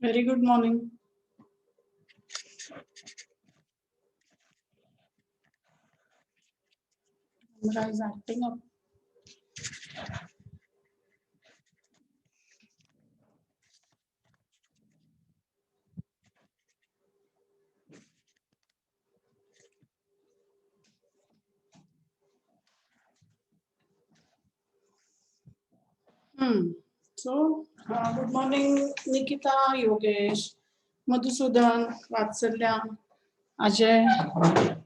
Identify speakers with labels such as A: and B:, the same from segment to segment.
A: Very good morning. Camera is acting up. So, good morning, Nikita, Yogesh, Madhusudan, Vatsalya, Ajay.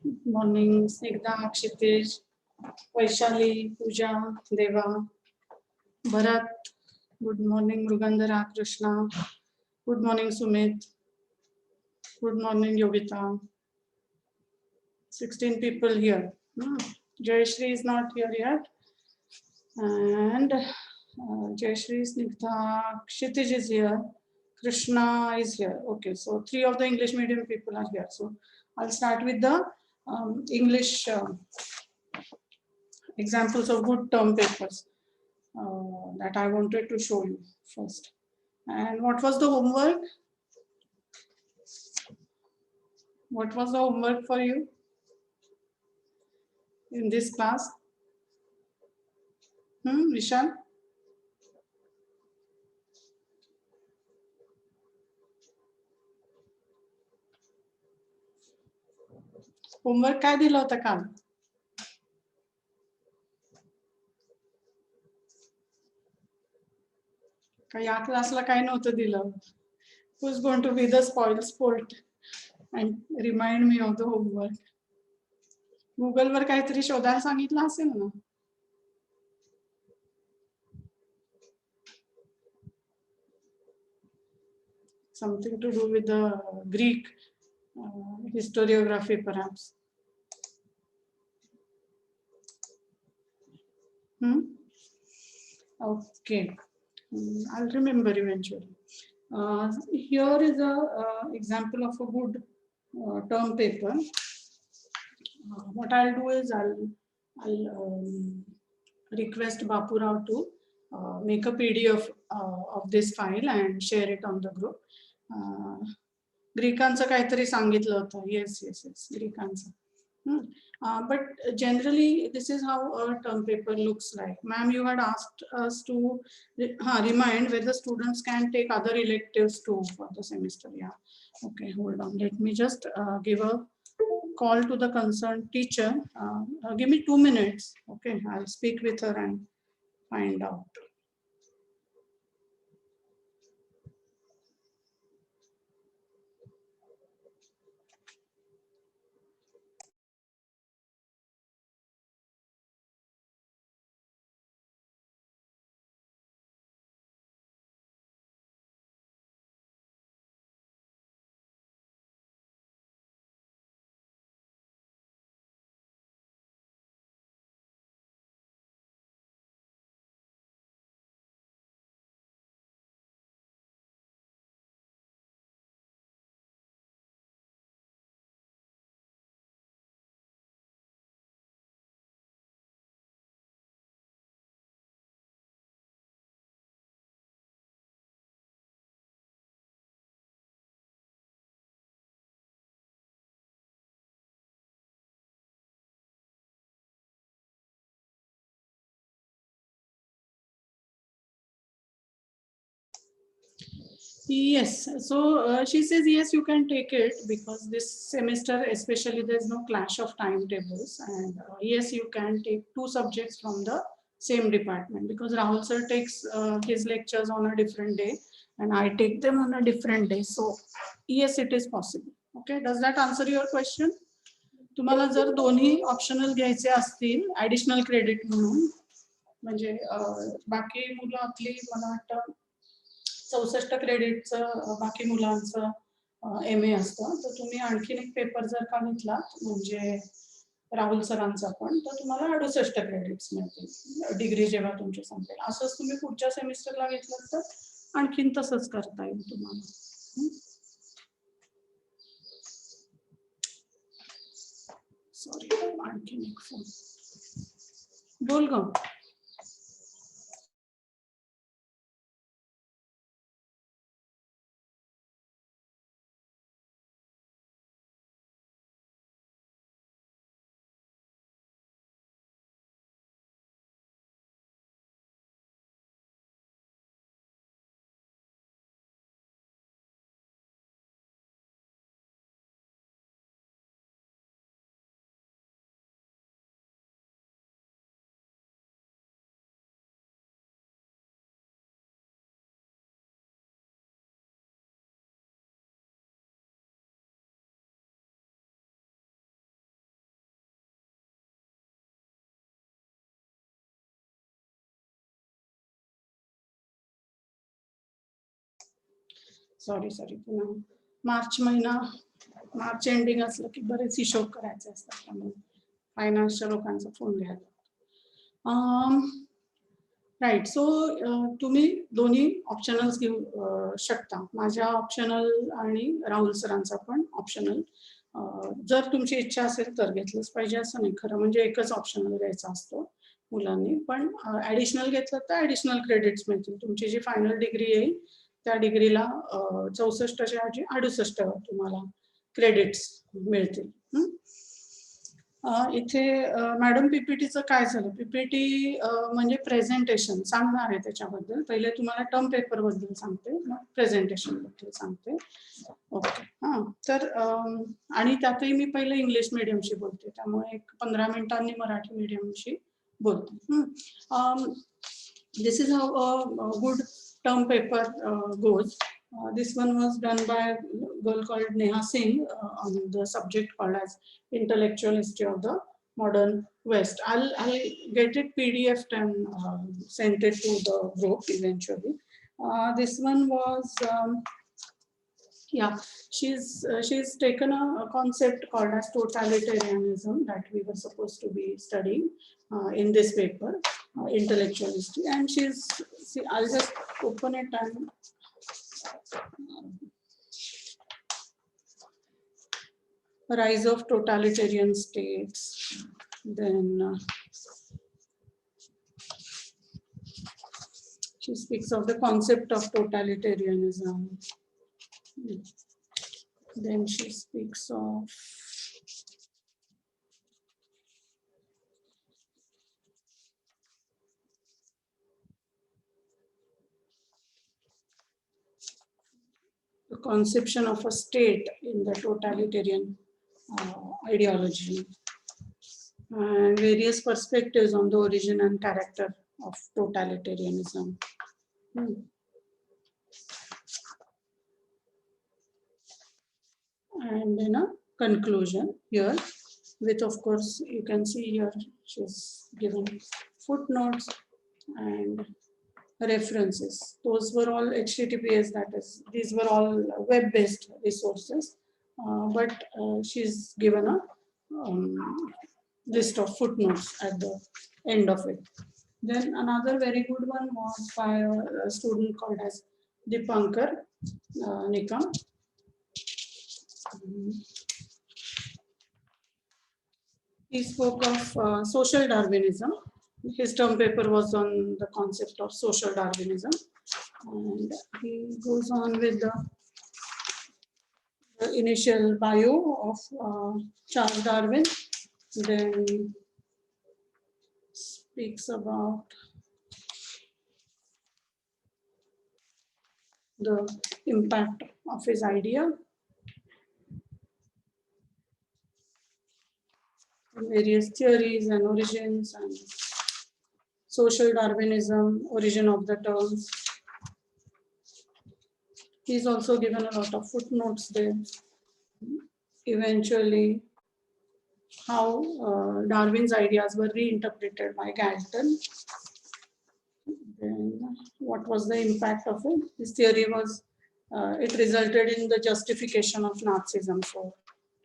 A: Good morning, Snigdha, Kshitij, Vaishali, Pooja, Deva, Bharat. Good morning, Mrugandhara, Krishna. Good morning, Sumit. Good morning, Yogita. 16 people here. Jayashri is not here yet. And Jayashri, Snigdha, Kshitij is here. Krishna is here. Okay, so 3 of the English medium people are here. So I'll start with the English examples of good term papers that I wanted to show you first. And what was the homework? What was the homework for you in this class? Vishal? Homework काय दिलं होतं काल? का या क्लासला काय नव्हतं दिलं? Who's going to be the spoil sport and remind me of the homework? Google वर काहीतरी शोधायला सांगितलं असेल ना? Something to do with the Greek historiography, perhaps. Okay, I'll remember eventually. Here is a example of a good term paper. What I'll do is I'll request Bapurao to make a PDF of this file and share it on the group. ग्रीकांचं काहीतरी सांगितलं होतं. Yes, ग्रीकांचं. But generally, this is how a term paper looks like. Ma'am, you had asked us to remind whether students can take other electives too for the semester. Yeah. Okay, hold on. Let me just give a call to the concerned teacher. Give me 2 minutes. Okay, I'll speak with her and find out. Yes, so she says yes, you can take it because this semester especially there's no clash of timetables, and yes, you can take 2 subjects from the same department because Rahul sir takes his lectures on a different day and I take them on a different day. So yes, it is possible. Okay, does that answer your question? तुम्हाला जर दोन्ही optional घ्यायचे असतील additional credit म्हणून म्हणजे बाकी मुलं आपली मला वाटतं 64 क्रेडिटचं बाकी मुलांचं MA असतं तर तुम्ही आणखीन एक पेपर जर का घेतलात म्हणजे राहुल सरांचा पण तर तुम्हाला 68 क्रेडिट्स मिळतील डिग्री जेव्हा तुमची संपेल असंच तुम्ही पुढच्या सेमिस्टरला घेतलं तर आणखीन तसंच करता येईल तुम्हाला सॉरी आणखीन एक फोन बोल ग सॉरी पुन्हा मार्च महिना, मार्च एंडिंग असलं की बरेच हिशोब करायचे असतात, त्यामुळे फायनान्सच्या लोकांचा फोन घ्यायला. राईट. सो तुम्ही दोन्ही ऑप्शनल्स घेऊ शकता. माझ्या ऑप्शनल आणि राहुल सरांचा पण ऑप्शनल. जर तुमची इच्छा असेल तर घेतलंच पाहिजे असं नाही. खरं म्हणजे एकच ऑप्शनल घ्यायचा असतो मुलांनी, पण ऍडिशनल घेतलं तर ऍडिशनल क्रेडिट्स मिळतील. तुमची जी फायनल डिग्री येईल त्या डिग्रीला 64च्या ऐवजी 68 तुम्हाला क्रेडिट्स मिळतील. इथे मॅडम पीपीटीचं काय झालं, पीपीटी म्हणजे प्रेझेंटेशन सांगणार आहे त्याच्याबद्दल. पहिले तुम्हाला टर्म पेपर बद्दल सांगते, मग प्रेझेंटेशन बद्दल सांगते. ओके. तर आणि त्यातही मी पहिले इंग्लिश मीडियमशी बोलते, त्यामुळे एक 15 मिनिटांनी मराठी मीडियमशी बोलते. This is how a good term paper goes. This one was done by a girl called Neha Singh on the subject called as Intellectual History of the Modern West. I'll get it PDF and send it to the group eventually. This one was she's taken a concept called as totalitarianism that we were supposed to be studying in this paper, intellectual history, and I'll just open it and rise of totalitarian states. Then she speaks of the concept of totalitarianism. Then she speaks of the conception of a state in the totalitarian ideology, and various perspectives on the origin and character of totalitarianism. And then a conclusion here with, of course, you can see here she's given footnotes and references. Those were all HTTPS, that is, these were all web-based resources, but she's given a list of footnotes at the end of it. Then another very good one was by a student called as Dipankar Nikam. He spoke of social Darwinism. His term paper was on the concept of social Darwinism, and he goes on with the initial bio of Charles Darwin, then speaks about the impact of his idea, various theories and origins, and social Darwinism, origin of the terms. He's also given a lot of footnotes there. Eventually, how Darwin's ideas were reinterpreted by Galton. Then what was the impact of it? His theory was, it resulted in the justification of Nazism, so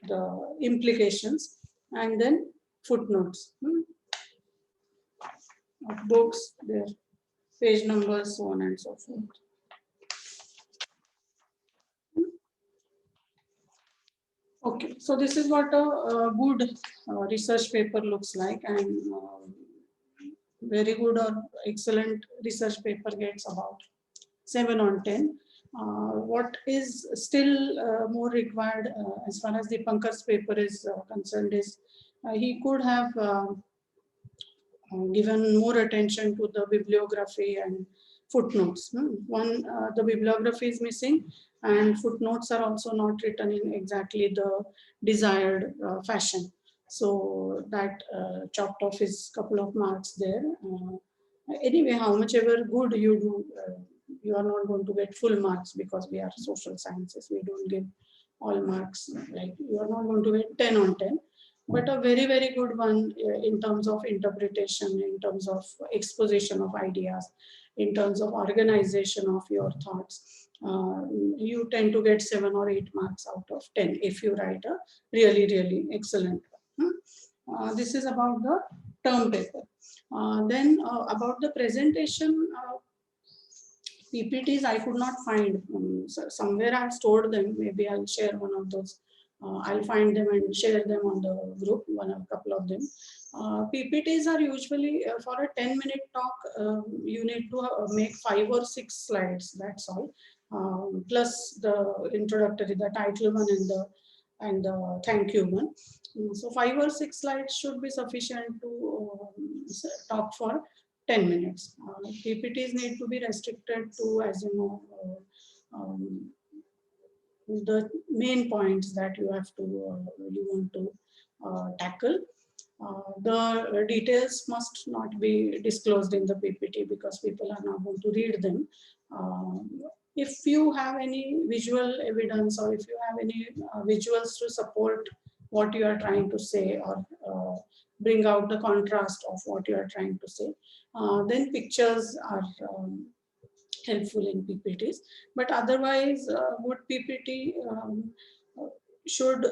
A: the implications, and then footnotes of books, their page numbers, so on and so forth. Okay, so this is what a good research paper looks like, and very good or excellent research paper gets about 7 on 10. What is still more required as far as Dipankar's paper is concerned is he could have given more attention to the bibliography and footnotes. The bibliography is missing, and footnotes are also not written in exactly the desired fashion. So that chopped off his couple of marks there. Anyway, how much ever good you do, you are not going to get full marks, because we are social sciences. We don't give all marks. Like, you are not going to get 10 on 10. but a very, very good one in terms of interpretation, in terms of exposition of ideas, in terms of organization of your thoughts. You tend to get 7 or 8 marks out of 10 if you write a really, really excellent one. This is about the term paper. Then about the presentation, PPTs I could not find. So somewhere I've stored them. Maybe I'll share one of those. I'll find them and share them on the group, a couple of them. PPTs are usually for a 10-minute talk, you need to make 5 or 6 slides, that's all. Plus the introductory, the title one and the thank you one. So 5 or 6 slides should be sufficient to talk for 10 minutes. PPTs need to be restricted to, as you know, the main points that you have to really want to tackle. The details must not be disclosed in the PPT because people are not going to read them. If you have any visual evidence or if you have any visuals to support what you are trying to say or bring out the contrast of what you are trying to say, then pictures are helpful in PPTs. But otherwise, good PPT should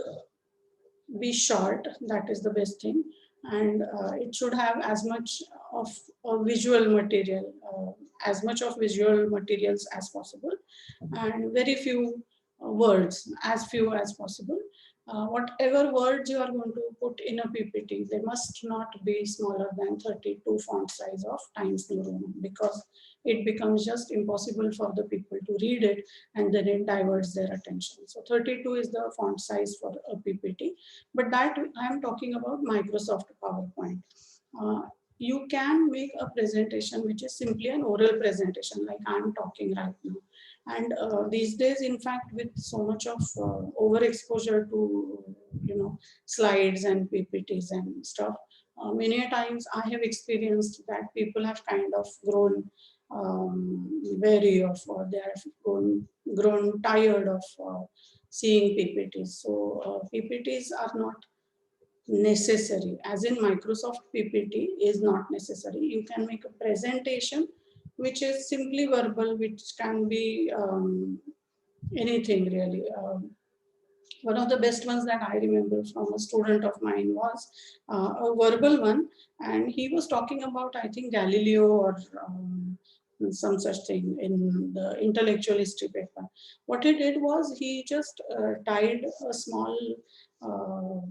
A: be short. That is the best thing. And it should have as much of visual material, as much of visual materials as possible, and very few words, as few as possible. Whatever words you are going to put in a PPT, they must not be smaller than 32 font size of Times New Roman, because it becomes just impossible for the people to read it and then it diverts their attention. So 32 is the font size for a PPT, but that I am talking about Microsoft PowerPoint. You can make a presentation which is simply an oral presentation like I'm talking right now. And these days, in fact, with so much of overexposure to, slides and PPTs and stuff, many times I have experienced that people have kind of grown wary of, or they have grown tired of seeing PPTs. So PPTs are not necessary, as in Microsoft PPT is not necessary. You can make a presentation which is simply verbal, which can be anything really. One of the best ones that I remember from a student of mine was a verbal one, and he was talking about, I think, Galileo or some such thing in the intellectual history paper. What he did was he just tied a small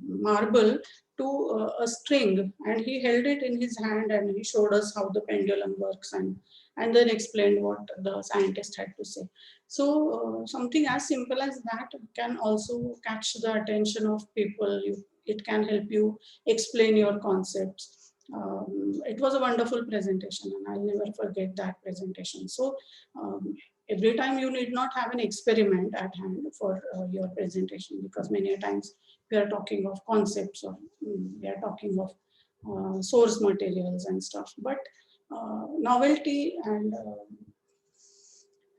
A: marble to a string, and he held it in his hand and he showed us how the pendulum works, and then explained what the scientist had to say. So something as simple as that can also catch the attention of people. It can help you explain your concepts. It was a wonderful presentation, and I'll never forget that presentation. So every time you need not have an experiment at hand for your presentation, because many times we are talking of concepts, or we are talking of source materials and stuff. But novelty and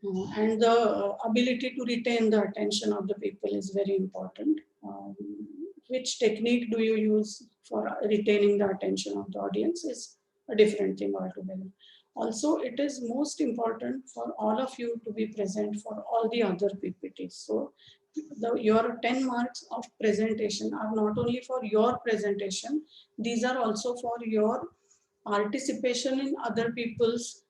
A: the ability to retain the attention of the people is very important. Which technique do you use for retaining the attention of the audience is a different thing altogether. Also, it is most important for all of you to be present for all the other PPTs. So your 10 marks of presentation are not only for your presentation, these are also for your participation in other people's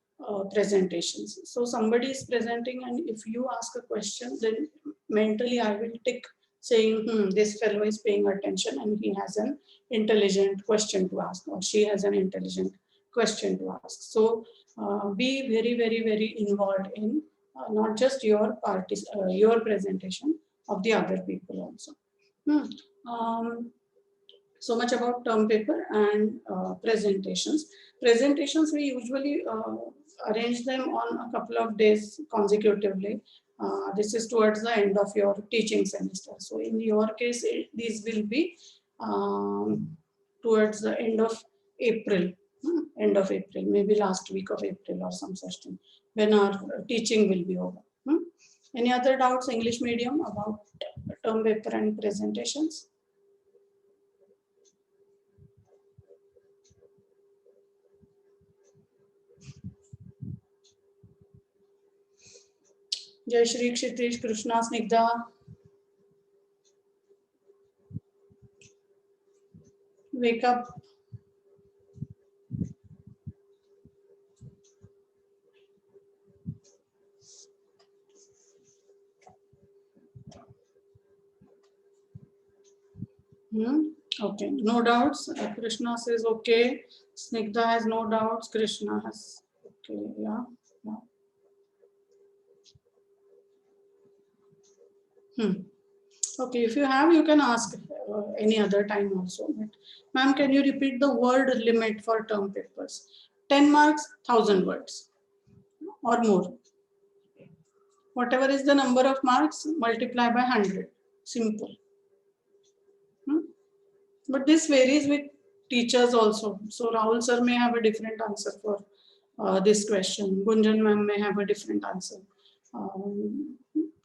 A: presentations. So somebody is presenting, and if you ask a question, then mentally I will tick saying, this fellow is paying attention and he has an intelligent question to ask, or she has an intelligent question to ask. So be very, very, very involved in not just your presentation, of the other people also. So much about term paper and presentations. Presentations, we usually arrange them on a couple of days consecutively. This is towards the end of your teaching semester. So in your case, these will be towards the end of April, maybe last week of April or some such thing, when our teaching will be over. Any other doubts, English medium, about term paper and presentations? Jayashree, Kshitij, Krishna, Snigdha. Wake up. Okay, no doubts. Krishna says okay. Snigdha has no doubts. Krishna has okay. Yeah. Okay, if you have, you can ask any other time also. Ma'am, can you repeat the word limit for term papers? 10 marks, 1000 words or more. Whatever is the number of marks, multiply by 100. Simple. But this varies with teachers also. So Rahul sir may have a different answer for this question. Gunjan ma'am may have a different answer.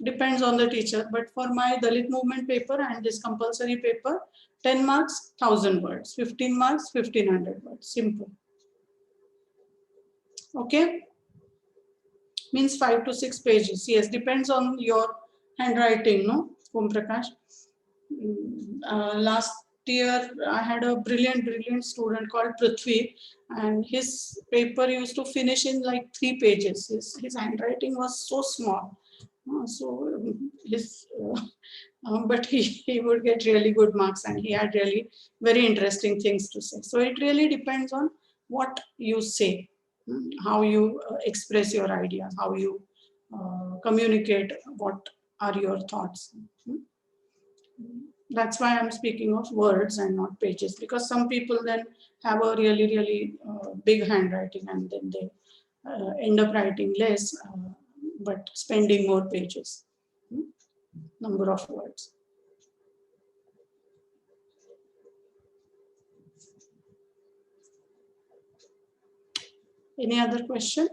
A: Depends on the teacher. But for my Dalit movement paper and this compulsory paper, 10 marks, 1000 words. 15 marks, 1500 words. Simple. Okay? Means 5 to 6 pages. Yes, depends on your handwriting, no? Om Prakash. Last year I had a brilliant student called Prithvi, and his paper used to finish in like 3 pages. His handwriting was so small. But he would get really good marks, and he had really very interesting things to say. So it really depends on what you say, how you express your ideas, how you communicate what are your thoughts. That's why I'm speaking of words and not pages, because some people then have a really big handwriting, and then they end up writing less but spending more pages, number of words. Any other question?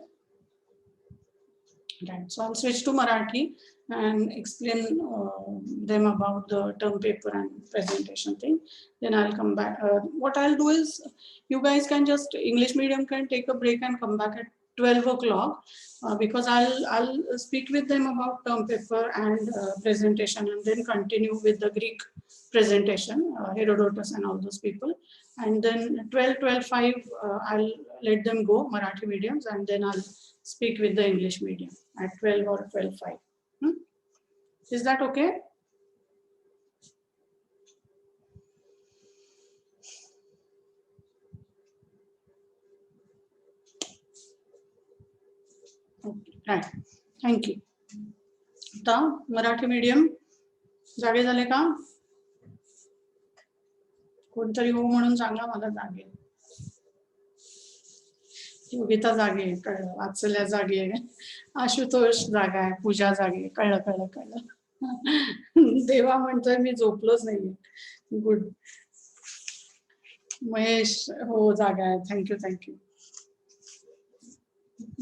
A: Right, so I'll switch to Marathi and explain them about the term paper and presentation thing. Then I'll come back. What I'll do is, you guys can just, English medium can take a break and come back at 12 o'clock because I'll speak with them about term paper and presentation, and then continue with the Greek presentation, Herodotus and all those people. And then 12:05, I'll let them go, Marathi mediums, and then I'll speak with the English medium at 12 or 12:05. Is that okay? Okay, right. Thank you. आता Marathi medium जागे झाले का? कोणतरी हो म्हणून सांगा, मला जागे. योगिता जागे, कळलं. वात्सल्या जागे, आशुतोष जागा आहे, पूजा जागे, कळलं. देवा म्हणतोय मी झोपलोच नाहीये. गुड. महेश हो जागा आहे. थँक्यू.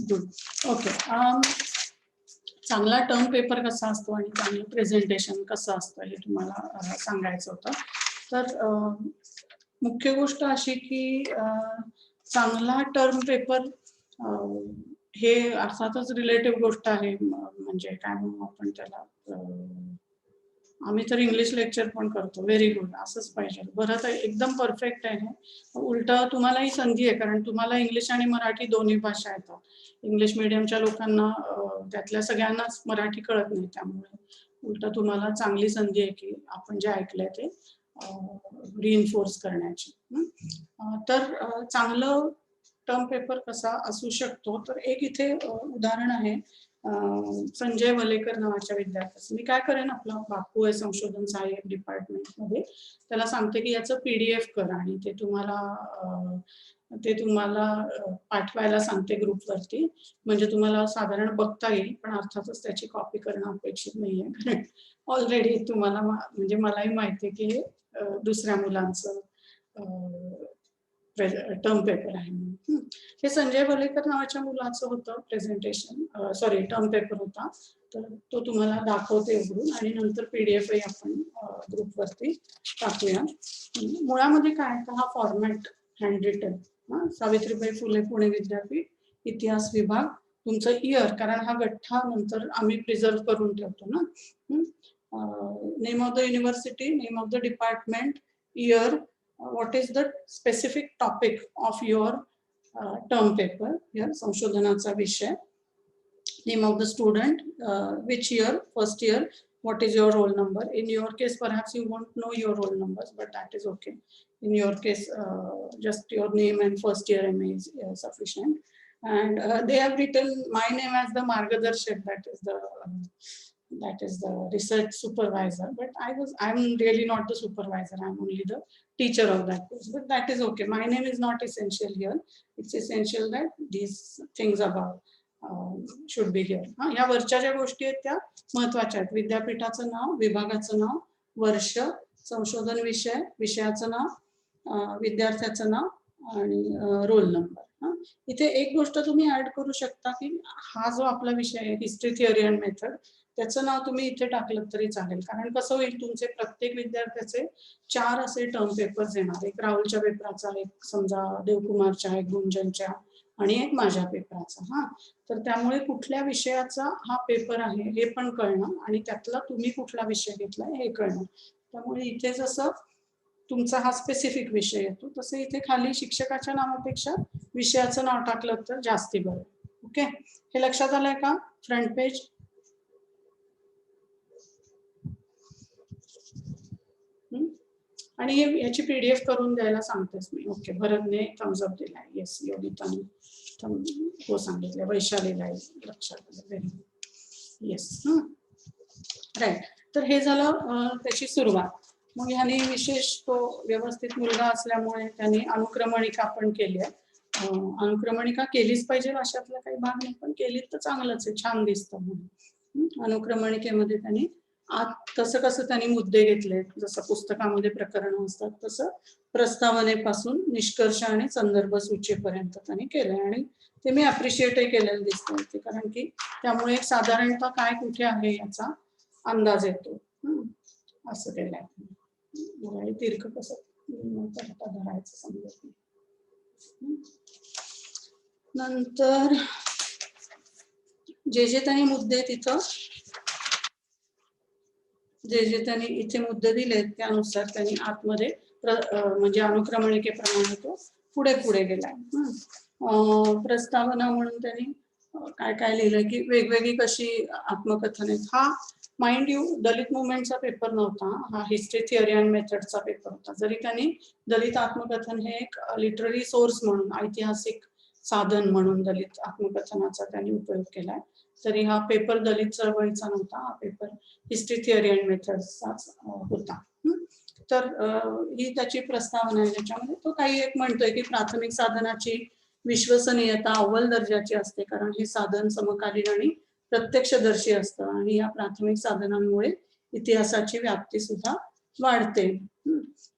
A: गुड. ओके. चांगला टर्म पेपर कसा असतो आणि चांगलं प्रेझेंटेशन कसं असतं हे तुम्हाला सांगायचं होतं. तर मुख्य गोष्ट अशी की चांगला टर्म पेपर हे अर्थातच रिलेटिव्ह गोष्ट आहे. म्हणजे काय म्हणू आपण त्याला, आम्ही तर इंग्लिश लेक्चर पण करतो. व्हेरी गुड, असंच पाहिजे. बरं, तर एकदम परफेक्ट आहे. उलट तुम्हालाही संधी आहे, कारण तुम्हाला इंग्लिश आणि मराठी दोन्ही भाषा येतात. इंग्लिश मिडियमच्या लोकांना त्यातल्या सगळ्यांनाच मराठी कळत नाही, त्यामुळे उलट तुम्हाला चांगली संधी आहे की आपण जे ऐकलंय ते रिइन्फोर्स करण्याची. तर चांगलं टर्म पेपर कसा असू शकतो, तर एक इथे उदाहरण आहे संजय वलेकर नावाच्या विद्यार्थ्याचं. मी काय करेन, आपला बापू आहे संशोधन सहाय्यक डिपार्टमेंटमध्ये, त्याला सांगते की याचं PDF कर आणि ते तुम्हाला पाठवायला सांगते ग्रुपवरती, म्हणजे तुम्हाला साधारण बघता येईल. पण अर्थातच त्याची कॉपी करणं अपेक्षित नाहीये, कारण ऑलरेडी तुम्हाला म्हणजे मलाही माहिती आहे की हे दुसऱ्या मुलांचं टर्म पेपर आहे. हे संजय वलेकर नावाच्या मुलाचं होतं प्रेझेंटेशन, टर्म पेपर होता. तर तो तुम्हाला दाखवते उघडून, आणि नंतर PDF आपण ग्रुपवरती टाकूया. मुळामध्ये काय, हा format hand return, Savitribai Phule Pune विद्यापीठ इतिहास विभाग तुमचं इयर, कारण हा गठ्ठा नंतर आम्ही प्रिझर्व करून ठेवतो ना. Name of the university, name of the department, year, what is the specific topic of your term paper, या संशोधनाचा विषय, name of the student, which year, first year, what is your roll number. In your case perhaps you won't know your roll numbers, but that is okay. In your case just your name and first year MA is sufficient. And they have written my name as the Margadarshak, that is the research supervisor, but I'm really not the supervisor, I'm only the teacher of that course, but that is okay. My name is not essential here. It's essential that these things above should be here. या वरच्या ज्या गोष्टी आहेत त्या महत्वाच्या आहेत. विद्यापीठाचं नाव, विभागाचं नाव, वर्ष, संशोधन विषय, विषयाचं नाव, विद्यार्थ्याचं नाव आणि रोल नंबर. इथे एक गोष्ट तुम्ही ऍड करू शकता की हा जो आपला विषय आहे हिस्ट्री, थिअरी अँड मेथड, त्याचं नाव तुम्ही इथे टाकलं तरी चालेल. कारण कसं होईल, तुमचे प्रत्येक विद्यार्थ्याचे 4 असे टर्म पेपर्स येणार. एक राहुलच्या पेपराचा, एक समजा देवकुमारच्या, एक गुंजनच्या आणि एक माझ्या पेपराचा. तर त्यामुळे कुठल्या विषयाचा हा पेपर आहे हे पण कळणं आणि त्यातला तुम्ही कुठला विषय घेतलाय हे कळणं. त्यामुळे इथे जसं तुमचा हा स्पेसिफिक विषय येतो तसं इथे खाली शिक्षकाच्या नावापेक्षा विषयाचं नाव टाकलं तर जास्ती बरं. ओके, हे लक्षात आलंय का? Front page. आणि याची पीडीएफ करून द्यायला सांगतेस मी. ओके, भरतने थम्स अप दिलाय. येस, योगिताने हो सांगितलं, वैशालीला लक्षात आलं. Very good. Yes, right. तर हे झालं त्याची सुरुवात. मग ह्याने विशेष तो व्यवस्थित मुलगा असल्यामुळे त्याने अनुक्रमणिका पण केली आहे. अनुक्रमणिका केलीच पाहिजे अशातला काही भाग नाही, पण केली तर चांगलंच आहे, छान दिसतं म्हणून. अनुक्रमणिकेमध्ये त्यांनी तसं कसं त्यांनी मुद्दे घेतले, जसं पुस्तकामध्ये प्रकरण असतात तसं प्रस्तावनेपासून निष्कर्ष आणि संदर्भ सूचीपर्यंत त्यांनी केलंय. आणि ते मी अप्रिशिएटही केलेलं दिसतं, कारण की त्यामुळे साधारणतः काय कुठे आहे याचा अंदाज येतो. असं केलंय. दीर्घ कसं धरायचं समजत नाही. नंतर जे त्यांनी मुद्दे तिथं जे त्यांनी इथे मुद्दे दिलेत त्यानुसार त्यांनी आतमध्ये म्हणजे अनुक्रमणिकेप्रमाणे तो पुढे पुढे गेलाय. प्रस्तावना म्हणून त्यांनी काय काय लिहिलं की वेगवेगळी कशी आत्मकथन आहेत. हा माइंड यू दलित मुवमेंटचा पेपर नव्हता, हा हिस्ट्री, थिअरी अँड मेथडचा पेपर होता. जरी त्यांनी दलित आत्मकथन हे एक लिटररी सोर्स म्हणून, ऐतिहासिक साधन म्हणून दलित आत्मकथनाचा त्यांनी उपयोग केलाय, तरी हा पेपर दलित चळवळीचा नव्हता, हा पेपर हिस्ट्री, थिअरी अँड मेथड्सचाच होता. तर ही त्याची प्रस्तावना आहे, ज्याच्यामध्ये तो काही एक म्हणतोय की प्राथमिक साधनाची विश्वसनीयता अव्वल दर्जाची असते, कारण हे साधन समकालीन आणि प्रत्यक्षदर्शी असतं आणि या प्राथमिक साधनांमुळे इतिहासाची व्याप्ती सुद्धा वाढते.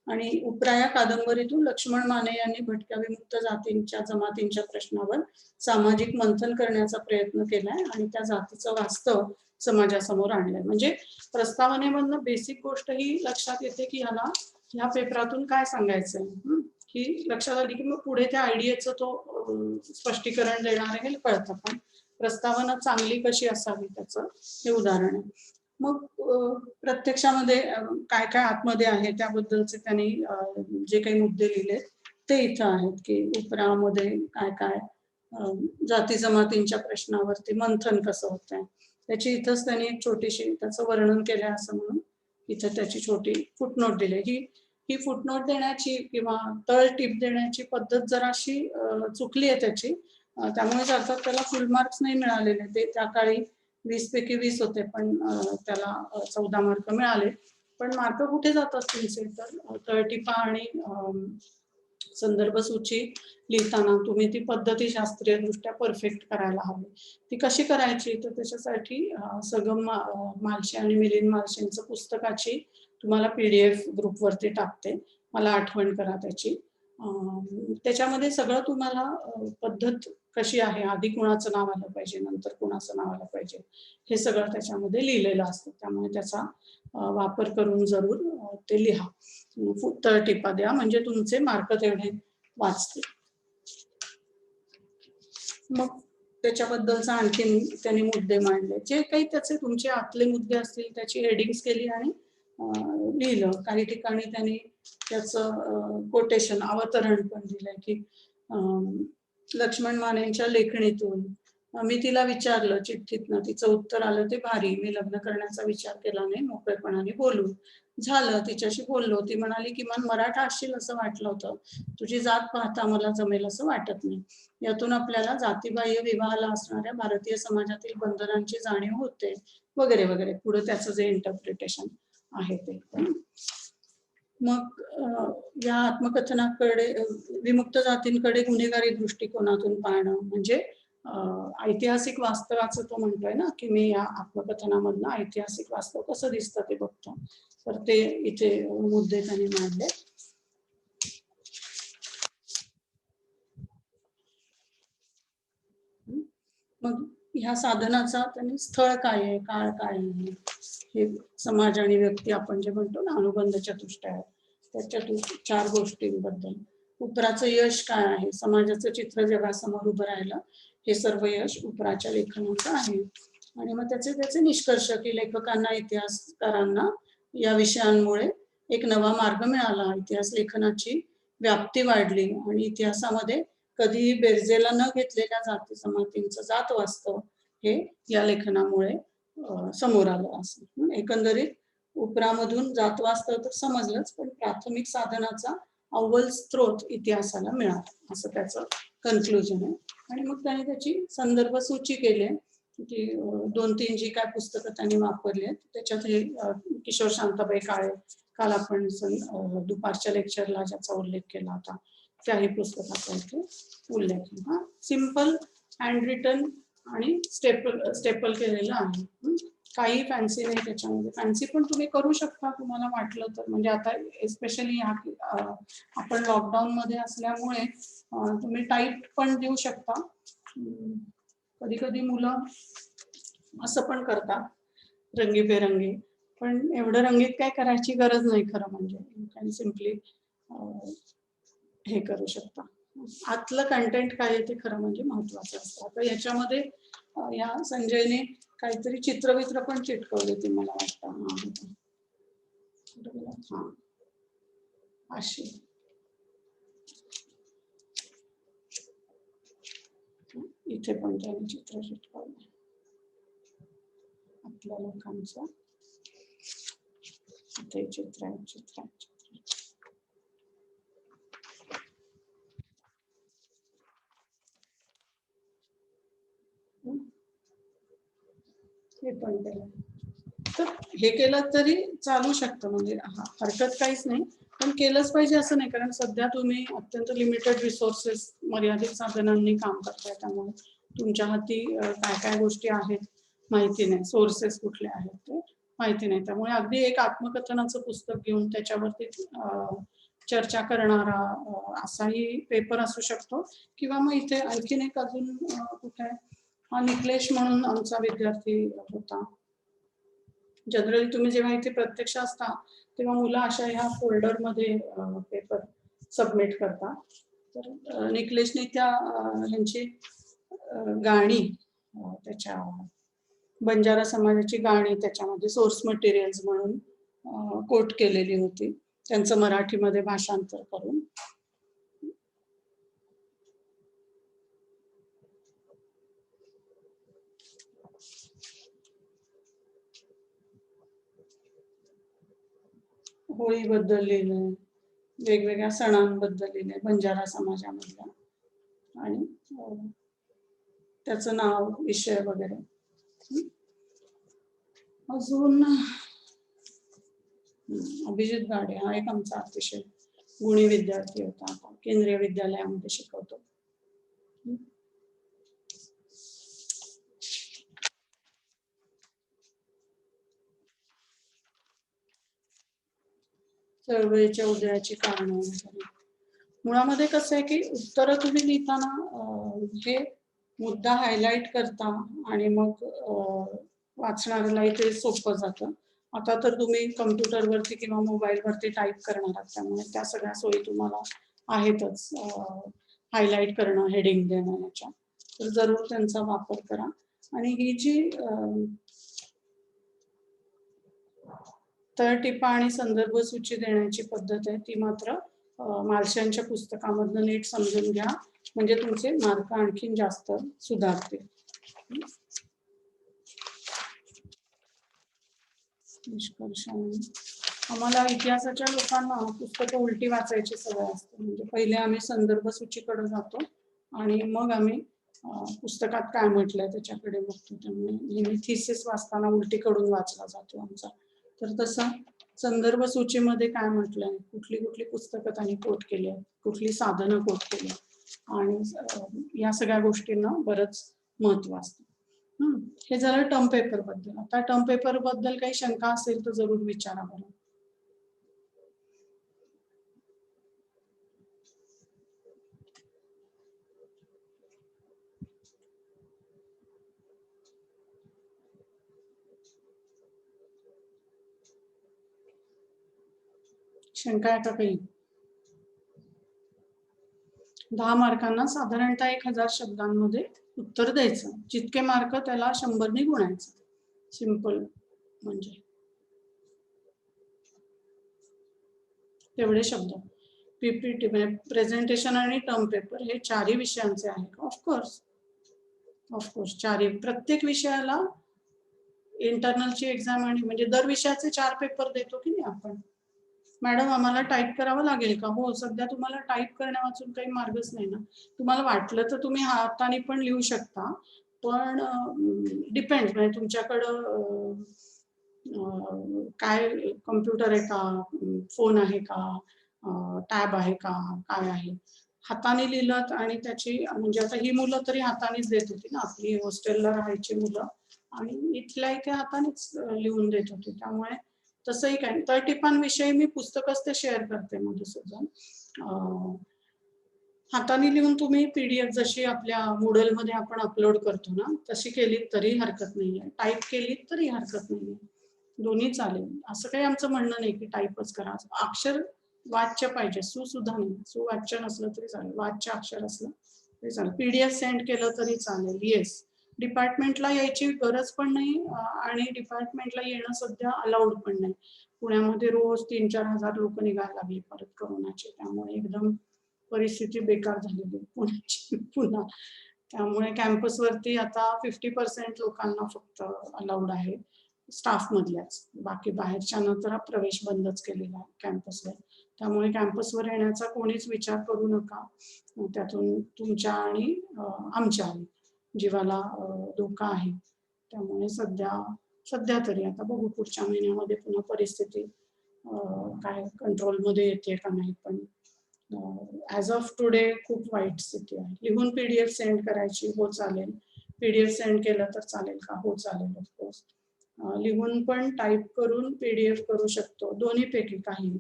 A: आणि उपरा या कादंबरीतून लक्ष्मण माने यांनी भटक्या विमुक्त जातींच्या जमातींच्या प्रश्नावर सामाजिक मंथन करण्याचा प्रयत्न केलाय आणि त्या जातीचं वास्तव समाजासमोर आणलंय. म्हणजे प्रस्तावनेमधनं बेसिक गोष्ट ही लक्षात येते की ह्याला ह्या पेपरातून काय सांगायचंय, ही लक्षात आली की मग पुढे त्या आयडियाचं तो स्पष्टीकरण देणार आहे हे कळतं. पण प्रस्तावना चांगली कशी असावी त्याचं हे उदाहरण आहे. मग प्रत्यक्षामध्ये काय काय आतमध्ये आहे त्याबद्दलचे त्यांनी जे काही मुद्दे लिहिले ते इथं आहेत की उपरामध्ये काय काय जाती जमातींच्या प्रश्नावरती मंथन कसं होत आहे त्याची इथंच त्यांनी एक छोटीशी त्याचं वर्णन केलंय असं म्हणून इथं त्याची छोटी फुटनोट दिली. ही फुटनोट देण्याची किंवा तळ टीप देण्याची पद्धत जराशी चुकली आहे त्याची, त्यामुळे अर्थात त्याला फुल मार्क्स नाही मिळालेले. ते त्या काळी 20 पैकी 20 होते, पण त्याला 14 मार्क मिळाले. पण मार्क कुठे जातात तुमचे, तर तळटीपा आणि संदर्भ सूची लिहिताना तुम्ही ती पद्धती शास्त्रीय दृष्ट्या परफेक्ट करायला हवी. ती कशी करायची, तर त्याच्यासाठी सगम मालशे आणि मिलिंद मालशेंचं पुस्तकाची तुम्हाला PDF ग्रुपवरती टाकते, मला आठवण करा त्याची. त्याच्यामध्ये सगळं तुम्हाला पद्धत कशी आहे, आधी कुणाचं नाव आलं पाहिजे, नंतर कुणाचं नाव आलं पाहिजे, हे सगळं त्याच्यामध्ये लिहिलेलं असतं. त्यामुळे त्याचा वापर करून जरूर ते लिहा. तळ टिपा द्या म्हणजे तुमचे मार्क तेवढे वाचतील. मग त्याच्याबद्दलचा आणखीन त्यांनी मुद्दे मांडले. जे काही त्याचे तुमचे आतले मुद्दे असतील त्याची हेडिंग्स केली आणि लिहिलं. काही ठिकाणी त्यांनी त्याचं कोटेशन अवतरण पण दिलंय की लक्ष्मण मानेंच्या लेखणीतून मी तिला विचारलं चिठ्ठीतनं, तिचं उत्तर आलं ते भारी, मी लग्न करण्याचा विचार केला नाही, मोकळेपणाने बोलू. झालं, तिच्याशी बोललो. ती म्हणाली किमान मराठा असशील असं वाटलं होतं, तुझी जात पाहता मला जमेल असं वाटत नाही. यातून आपल्याला जातीबाह्य विवाहाला असणाऱ्या भारतीय समाजातील बंधनांची जाणीव होते, वगैरे वगैरे. पुढे त्याचं जे इंटरप्रिटेशन आहे ते. मग या आत्मकथनाकडे विमुक्त जातींकडे गुन्हेगारी दृष्टिकोनातून पाहणं म्हणजे ऐतिहासिक वास्तवाचं तो म्हणतोय ना की मी या आत्मकथनामधनं ऐतिहासिक वास्तव कसं दिसतं ते बघतो. तर ते इथे मुद्दे त्यांनी मांडले. मग ह्या साधनाचा त्यांनी स्थळ काय आहे, काळ काय आहे, हे समाज आणि व्यक्ती आपण जे म्हणतो ना अनुबंध चतुष्टय आहे, त्या 4 गोष्टींबद्दल. उपराचं यश काय आहे, समाजाचं चित्र जगासमोर उभं राहिलं, हे सर्व यश उपराच्या लेखनाचं आहे. आणि मग त्याचे निष्कर्ष की लेखकांना इतिहासकारांना या विषयांमुळे एक नवा मार्ग मिळाला, इतिहास लेखनाची व्याप्ती वाढली आणि इतिहासामध्ये कधीही बेरजेला न घेतलेल्या जाती जमातींचं जात वास्तव हे या लेखनामुळे समोर आलं असं. एकंदरीत उपरामधून जात वास्तव तर समजलंच, पण प्राथमिक साधनाचा अव्वल स्त्रोत इतिहासाला मिळाला असं त्याचं कन्क्लुजन आहे. आणि मग त्याने त्याची संदर्भ सूची केली की 2-3 जी काय पुस्तकं त्यांनी वापरली आहेत त्याच्यात हे किशोर शांताबाई काळे, काल आपण दुपारच्या लेक्चरला ज्याचा उल्लेख केला होता त्याही पुस्तकाचा इथे उल्लेख. हा सिंपल हँड रिटन आणि स्टेपल केलेलं आहे. काही फॅन्सी नाही त्याच्यामध्ये. फॅन्सी पण तुम्ही करू शकता तुम्हाला वाटलं तर. म्हणजे आता एस्पेशली आपण लॉकडाऊन मध्ये असल्यामुळे तुम्ही टाईप पण देऊ शकता. कधी कधी मुलं असं पण करतात रंगीबेरंगी, पण एवढं रंगीत काय करायची गरज नाही खरं म्हणजे. यू कॅन सिम्पली हे करू शकता. आतलं कंटेंट काय आहे ते खरं म्हणजे महत्वाचं असतं. आता याच्यामध्ये या संजयने काहीतरी चित्रवित्र पण चिटकवले ते मला वाटतं. हा अशी इथे पण त्याने चित्र चिटकवले आपल्या लोकांचं. इथे चित्र हे पण केलं. तर हे केलं तरी चालू शकतं, म्हणजे हरकत काहीच नाही, पण केलंच पाहिजे असं नाही. कारण सध्या तुम्ही अत्यंत लिमिटेड रिसोर्सेस, मर्यादित साधनांनी काम करताय, त्यामुळे तुमच्या हाती काय काय गोष्टी आहेत माहिती नाही, सोर्सेस कुठले आहेत ते माहिती नाही. त्यामुळे अगदी एक आत्मकथनाचं पुस्तक घेऊन त्याच्यावरती चर्चा करणारा असाही पेपर असू शकतो. किंवा मग इथे आणखीन एक अजून कुठे निकलेश म्हणून आमचा विद्यार्थी होता. जनरली तुम्ही जेव्हा इथे प्रत्यक्ष असता तेव्हा मुलं अशा ह्या फोल्डरमध्ये पेपर सबमिट करतात. तर निकलेशने त्या ह्यांची गाणी, त्याच्या बंजारा समाजाची गाणी त्याच्यामध्ये सोर्स मटेरियल्स म्हणून कोट केलेली होती, त्यांचं मराठीमध्ये भाषांतर करून. होळीबद्दल लिहिलंय, वेगवेगळ्या सणांबद्दल लिहिलंय बंजारा समाजामधल्या, आणि त्याचं नाव, विषय वगैरे. अजून अभिजित गाडे हा एक आमचा अतिशय गुणी विद्यार्थी होता, आता केंद्रीय विद्यालयामध्ये शिकवतो. चळवळीच्या उदयाची कारणं. मुळामध्ये कसं आहे की उत्तर तुम्ही लिहिताना हे मुद्दा हायलाइट करता आणि मग वाचणाऱ्याला इथे सोपं जातं. आता तर तुम्ही कम्प्युटरवरती किंवा मोबाईलवरती टाईप करणार आहात, त्यामुळे त्या सगळ्या सोयी तुम्हाला आहेतच. हायलाइट करणं, हेडिंग देणं याच्या. तर जरूर त्यांचा वापर करा. आणि ही जी तळटीपा आणि संदर्भ सूची देण्याची पद्धत आहे ती मात्र मालशांच्या पुस्तकामधनं नीट समजून घ्या, म्हणजे तुमचे मार्क आणखीन जास्त सुधारतील. निष्कर्ष आम्हाला इतिहासाच्या लोकांना पुस्तकं उलटी वाचायची सवय असते. म्हणजे पहिले आम्ही संदर्भ सूचीकडे जातो आणि मग आम्ही पुस्तकात काय म्हटलंय त्याच्याकडे बघतो. त्यामुळे नेहमी थिसिस वाचताना उलटीकडून वाचला जातो आमचा. तर तसं संदर्भ सूचीमध्ये काय म्हटलंय, कुठली कुठली पुस्तकं त्यांनी कोट केली आहेत, कुठली साधनं कोट केली आणि या सगळ्या गोष्टींना बरंच महत्व असतं. हे झालं टर्म पेपर बद्दल. आता टर्म पेपर बद्दल काही शंका असेल तर जरूर विचारा बरं. शंका आहे का काही? 10 मार्कांना साधारणतः 1000 शब्दांमध्ये उत्तर द्यायचं. जितके मार्क त्याला 100ने गुणायचं. सिंपल म्हणजे तेवढे शब्द. पीपीटी म्हणजे प्रेझेंटेशन आणि टर्म पेपर हे चारही विषयांचे आहे. ऑफकोर्स चारही. प्रत्येक विषयाला इंटरनलची एक्झाम आणि म्हणजे दर विषयाचे 4 पेपर देतो की नाही आपण. मॅडम आम्हाला टाईप करावं लागेल का? हो, सध्या तुम्हाला टाईप करण्या वाचून काही मार्गच नाही ना. तुम्हाला वाटलं तर तुम्ही हाताने पण लिहू शकता, पण डिपेंड म्हणजे तुमच्याकडं काय कम्प्युटर आहे का, फोन आहे का, टॅब आहे का, काय आहे. हाताने लिहिलं आणि त्याची म्हणजे आता ही मुलं तरी हातानेच देत होती ना, आपली हॉस्टेलला राहायची मुलं आणि इथल्या इथे हातानेच लिहून देत होती. त्यामुळे तसंही काय. तळटीपांविषयी मी पुस्तकच ते शेअर करते मधुसूदन. हाताने लिहून तुम्ही पीडीएफ जशी आपल्या मूडलमध्ये आपण अपलोड करतो ना, तशी केली तरी हरकत नाहीये. टाईप केली तरी हरकत नाहीये. दोन्ही चालेल. असं काही आमचं म्हणणं नाही की टाईपच करा. अक्षर वाच्य पाहिजे, सुद्धा नाही. सुवाच्य नसलं तरी चालेल, वाच्य अक्षर असलं तरी चालेल. पीडीएफ सेंड केलं तरी चालेल. येस, डिपार्टमेंटला यायची गरज पण नाही आणि डिपार्टमेंटला येणं सध्या अलाउड पण नाही. पुण्यामध्ये रोज 3-4 हजार लोक निघायला लागली परत करोनाचे. त्यामुळे एकदम परिस्थिती बेकार झालेली पुण्याची पुन्हा. त्यामुळे कॅम्पसवरती आता 50% लोकांना फक्त अलाउड आहे स्टाफ मधल्याच. बाकी बाहेरच्यांना तर प्रवेश बंदच केलेला आहे कॅम्पसवर. त्यामुळे कॅम्पसवर येण्याचा कोणीच विचार करू नका. त्यातून तुमच्या आणि आमच्या जीवाला धोका आहे. त्यामुळे सध्या तरी आता बघू पुढच्या महिन्यामध्ये पुन्हा परिस्थिती काय कंट्रोलमध्ये येते का नाही. पण ॲज ऑफ टुडे खूप वाईट स्थिती आहे. लिहून पीडीएफ सेंड करायची, हो चालेल. पीडीएफ सेंड केलं तर चालेल का? हो चालेल ऑफकोर्स. लिहून पण टाईप करून पीडीएफ करू शकतो, दोन्हीपैकी काही.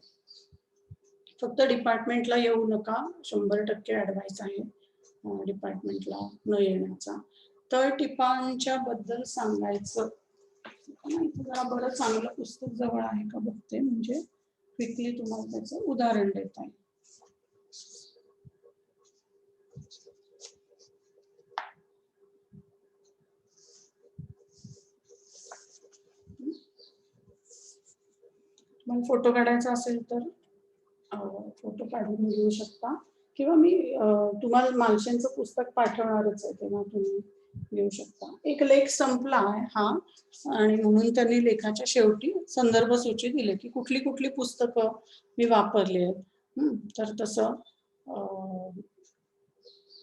A: फक्त डिपार्टमेंटला येऊ नका, 100% ॲडवाइस आहे डिपार्टमेंटला न येण्याचा. तळटीपांच्या बद्दल सांगायचं जरा बरं चांगलं पुस्तक जवळ आहे का बघते, म्हणजे क्विकली तुम्हाला त्याचं उदाहरण देता येईल. तुम्हाला फोटो काढायचा असेल तर फोटो काढून घेऊ शकता, किंवा मी तुम्हाला मालशेंचं पुस्तक पाठवणारच आहे तेव्हा तुम्ही घेऊ शकता. एक लेख संपला आहे हा, आणि म्हणून त्यांनी लेखाच्या शेवटी संदर्भ सूची दिली की कुठली कुठली पुस्तकं मी वापरली आहेत. तर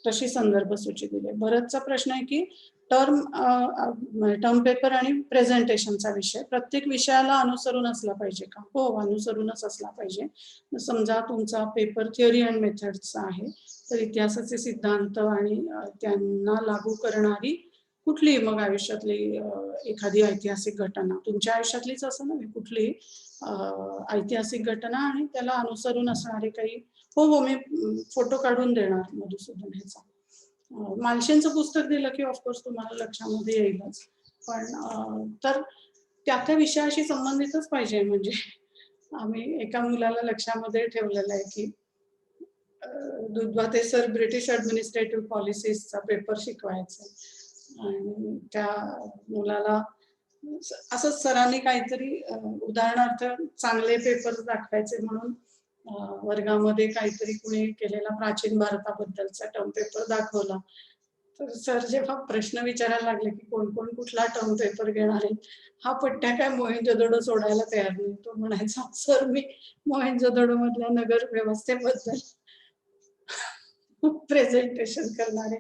A: तशी संदर्भ सूची दिली. बरंचसा प्रश्न आहे की टर्म पेपर आणि प्रेझेंटेशनचा विषय प्रत्येक विषयाला अनुसरून असला पाहिजे का? हो, अनुसरूनच असला पाहिजे. समजा तुमचा पेपर थिअरी अँड मेथड्सचा आहे, तर इतिहासाचे सिद्धांत आणि त्यांना लागू करणारी कुठली मग आयुष्यातली एखादी ऐतिहासिक घटना, तुमच्या आयुष्यातलीच असं नव्हे, कुठली ऐतिहासिक घटना आणि त्याला अनुसरून असणारे काही. हो, मी फोटो काढून देणार मधुसूदन ह्याचा. मालशेंचं पुस्तक दिलं की ऑफकोर्स तुम्हाला लक्षामध्ये येईलच, पण तर त्या विषयाशी संबंधितच पाहिजे. म्हणजे आम्ही एका मुलाला लक्षामध्ये ठेवलेलं आहे की दुधवाते सर ब्रिटिश ऍडमिनिस्ट्रेटिव्ह पॉलिसीजचा पेपर शिकवायचा आणि त्या मुलाला असं सरांनी काहीतरी उदाहरणार्थ चांगले पेपर दाखवायचे म्हणून वर्गामध्ये काहीतरी कुणी केलेला प्राचीन भारताबद्दलचा टर्म पेपर दाखवला. तर सर जेव्हा प्रश्न विचारायला लागले की कोण कोण कुठला टर्म पेपर घेणार आहे, हा पट्ट्या काय मोहेंजोदडो सोडायला तयार नाही. तो म्हणायचा सर मी मोहेंजोदडो मधल्या नगर व्यवस्थेबद्दल प्रेझेंटेशन करणारे.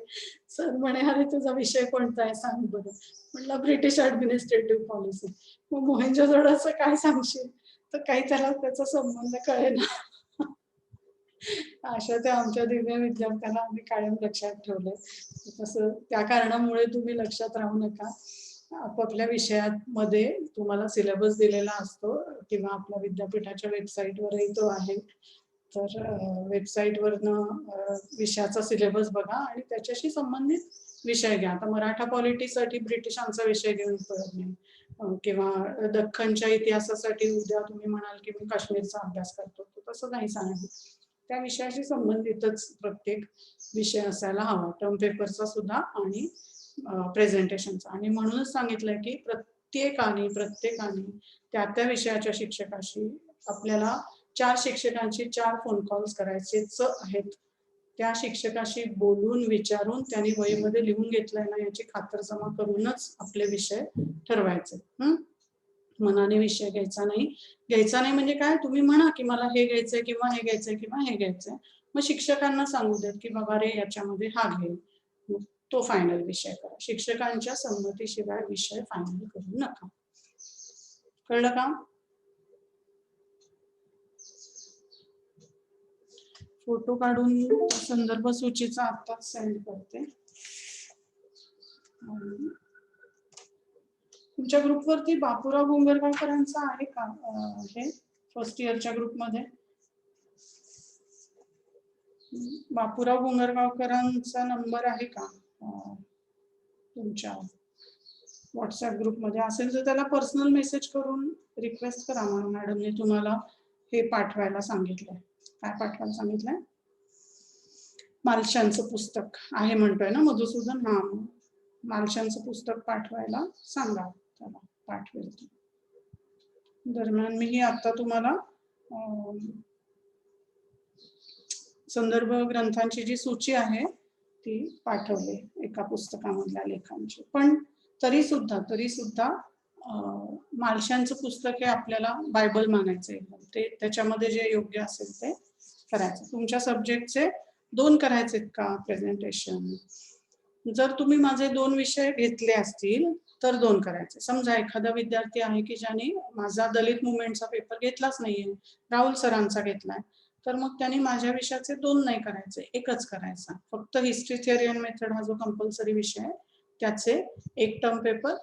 A: सर म्हणे अरे तुझा विषय कोणता आहे सांग बरं. म्हटलं ब्रिटिश ऍडमिनिस्ट्रेटिव्ह पॉलिसी. मग मोहेंजोदडोचं काय सांगशील, तर काही त्याला त्याचा संबंध कळेना. अशा त्या आमच्या दिव्य विद्यार्थ्याला आम्ही कायम लक्षात ठेवलंय. तसं त्या कारणामुळे तुम्ही लक्षात राहू नका. आपापल्या विषयामध्ये तुम्हाला सिलेबस दिलेला असतो किंवा आपल्या विद्यापीठाच्या वेबसाईटवरही तो आहे. तर वेबसाईटवरनं विषयाचा सिलेबस बघा आणि त्याच्याशी संबंधित विषय घ्या. आता मराठा पॉलिटीसाठी ब्रिटिशांचा विषय घेऊन उपयोग नाही किंवा दख्खनच्या इतिहासासाठी उद्या तुम्ही म्हणाल की मी काश्मीरचा अभ्यास करतो, तसं नाही सांगत. त्या विषयाशी संबंधितच प्रत्येक विषय असायला हवा, टर्म पेपरचा सुद्धा आणि प्रेझेंटेशनचा. आणि म्हणूनच सांगितलंय की प्रत्येकाने त्या विषयाच्या शिक्षकाशी आपल्याला 4 शिक्षकांची 4 फोन कॉल्स करायचेच आहेत. त्या शिक्षकाशी बोलून विचारून त्यांनी वहीमध्ये लिहून घेतलंय ना याची खातरजमा करूनच आपले विषय ठरवायचे. मनाने विषय घ्यायचा नाही म्हणजे काय, तुम्ही म्हणा की मला हे घ्यायचंय किंवा हे घ्यायचंय किंवा हे घ्यायचंय. मग शिक्षकांना सांगू देत की बाबा रे याच्यामध्ये हा घे, तो फायनल विषय करा. शिक्षकांच्या संमतीशिवाय विषय फायनल करू नका. कळलं का? फोटो काढून संदर्भ सूचीचा आत्ताच सेंड करते. तुमच्या ग्रुपवरती बापूराव गोंगरगावकरांचा आहे का हे फर्स्ट इयरच्या ग्रुपमध्ये? बापूराव गोंगरगावकरांचा नंबर आहे का तुमच्या व्हॉट्सअप ग्रुपमध्ये? असेल तर त्याला पर्सनल मेसेज करून रिक्वेस्ट करा. मॅडमने तुम्हाला हे पाठवायला सांगितलंय. काय पाठवायला सांगितलंय? मालशांचं पुस्तक आहे म्हणतोय ना मधुसूदन? हा, मालशांचं पुस्तक पाठवायला सांगा त्याला, पाठवेल. दरम्यान मी आता तुम्हाला संदर्भ ग्रंथांची जी सूची आहे ती पाठवली एका पुस्तकामधल्या लेखांची. पण तरी सुद्धा मालशांचं पुस्तक हे आपल्याला बायबल मानायचं आहे. ते त्याच्यामध्ये जे योग्य असेल ते करायचं. तुमच्या सब्जेक्टचे 2 करायचेत का प्रेझेंटेशन? जर तुम्ही माझे 2 विषय घेतले असतील तर 2 करायचे. समजा एखादा विद्यार्थी आहे की ज्याने माझा दलित मुवमेंटचा पेपर घेतलाच नाहीये, राहुल सरांचा घेतलाय, तर मग त्यांनी माझ्या विषयाचे 2 नाही करायचे, एकच करायचा. फक्त हिस्ट्री थिअरी अँड मेथड हा जो कंपल्सरी विषय आहे त्याचे 1 टर्म पेपर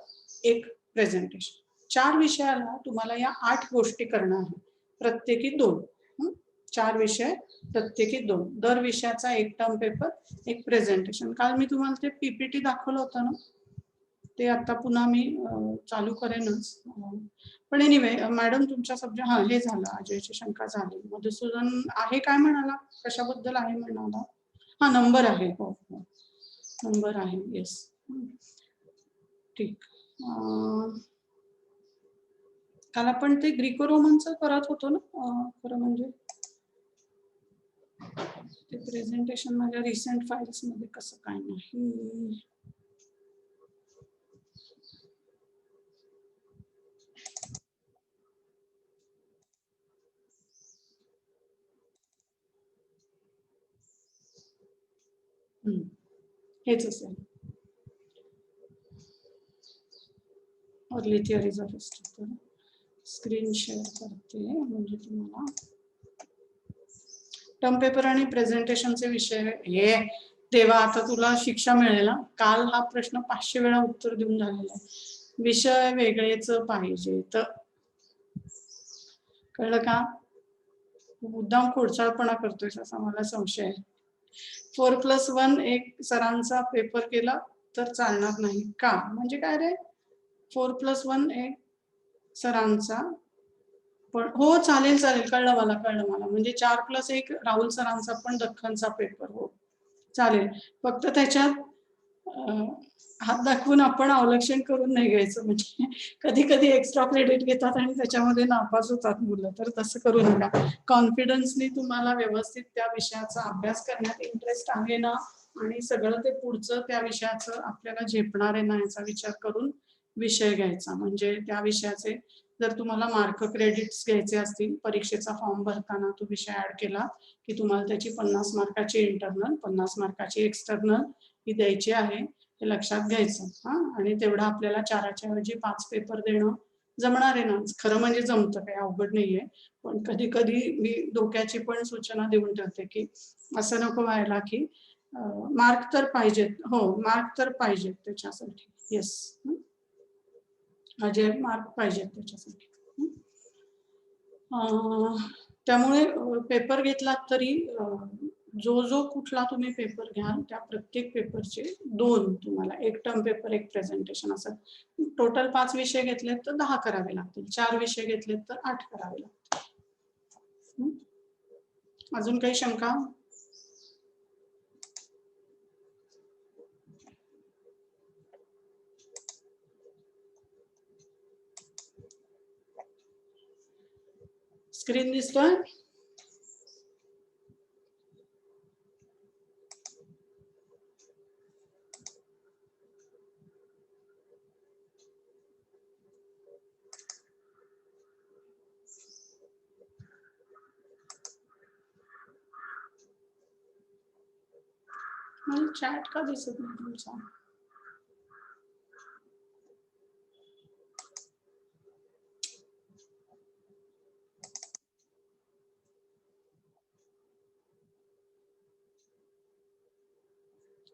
A: 1 प्रेझेंटेशन. 4 विषयाला तुम्हाला या 8 गोष्टी करणं आहे, प्रत्येकी 2. 4 विषय प्रत्येकी 2. दर विषयाचा 1 टर्म पेपर 1 प्रेझेंटेशन. काल मी तुम्हाला ते पीपीटी दाखवलं होतं ना, ते आता पुन्हा मी चालू करेनच. पण एनिवे मॅडम तुमच्या सब्जेक्ट हे झालं, अजयची शंका झाली. मधुसूदन आहे काय म्हणाला, कशाबद्दल आहे म्हणाला? हा, नंबर आहे. हो हो, नंबर आहे. येस, ठीक. काल आपण ते ग्रीको रोमनचं करत होतो ना. खरं म्हणजे ते प्रेझेंटेशन माझ्या रिसेंट फाइल्स मध्ये कसं काय नाही. हेच असेल, early theories of history. Screen share करते म्हणजे तुम्हाला टर्म पेपर आणि प्रेझेंटेशनचे विषय. हे तेव्हा आता तुला शिक्षा मिळेल. काल हा प्रश्न 500 वेळा उत्तर देऊन झालेला आहे. विषय वेगळेच पाहिजे. तर कळलं का? मुद्दाम खोडसाळपणा करतोय असा मला संशय आहे. 4+1 एक सरांचा पेपर केला तर चालणार नाही का? म्हणजे काय रे? 4+1 एक सरांचा पण हो चालेल चालेल, कळलं मला, म्हणजे 4+1 राहुल सरांचा पण दख्खनचा पेपर. हो चालेल, फक्त त्याच्यात हात दाखवून आपण अवलक्षण करून नाही घ्यायचं, म्हणजे कधी कधी एक्स्ट्रा क्रेडिट घेतात आणि त्याच्यामध्ये नापास होतात मुलं, तर तसं करू नका. कॉन्फिडन्सनी तुम्हाला व्यवस्थित त्या विषयाचा अभ्यास करण्यात इंटरेस्ट आहे ना, आणि सगळं ते पुढचं त्या विषयाचं आपल्याला झेपणार आहे ना याचा विचार करून विषय घ्यायचा. म्हणजे त्या विषयाचे जर तुम्हाला मार्क क्रेडिट्स घ्यायचे असतील, परीक्षेचा फॉर्म भरताना तो विषय ऍड केला की तुम्हाला त्याची 50 मार्काची इंटरनल, 50 मार्काची एक्सटर्नल ही द्यायची आहे, हे लक्षात घ्यायचं. हा, आणि तेवढा आपल्याला 4च्या ऐवजी 5 पेपर देणं जमणार आहे ना. खरं म्हणजे जमतं, काही अवघड नाहीये, पण कधी कधी मी धोक्याची पण सूचना देऊन ठेवते की असं नको व्हायला की मार्क तर पाहिजेत. हो, मार्क तर पाहिजेत त्याच्यासाठी. येस, अजय, मार्क पाहिजेत त्याच्यासाठी. त्यामुळे पेपर घेतलात तरी जो जो कुठला तुम्ही पेपर घ्याल त्या प्रत्येक पेपरचे 2 तुम्हाला, एक टर्म पेपर एक प्रेझेंटेशन, असं टोटल 5 विषय घेतलेत तर 10 करावे लागतील, 4 विषय घेतलेत तर 8 करावे लागतील. अजून काही शंका? स्क्रीन दिसतोय? मला चॅट का दिसत नाही तुमचा?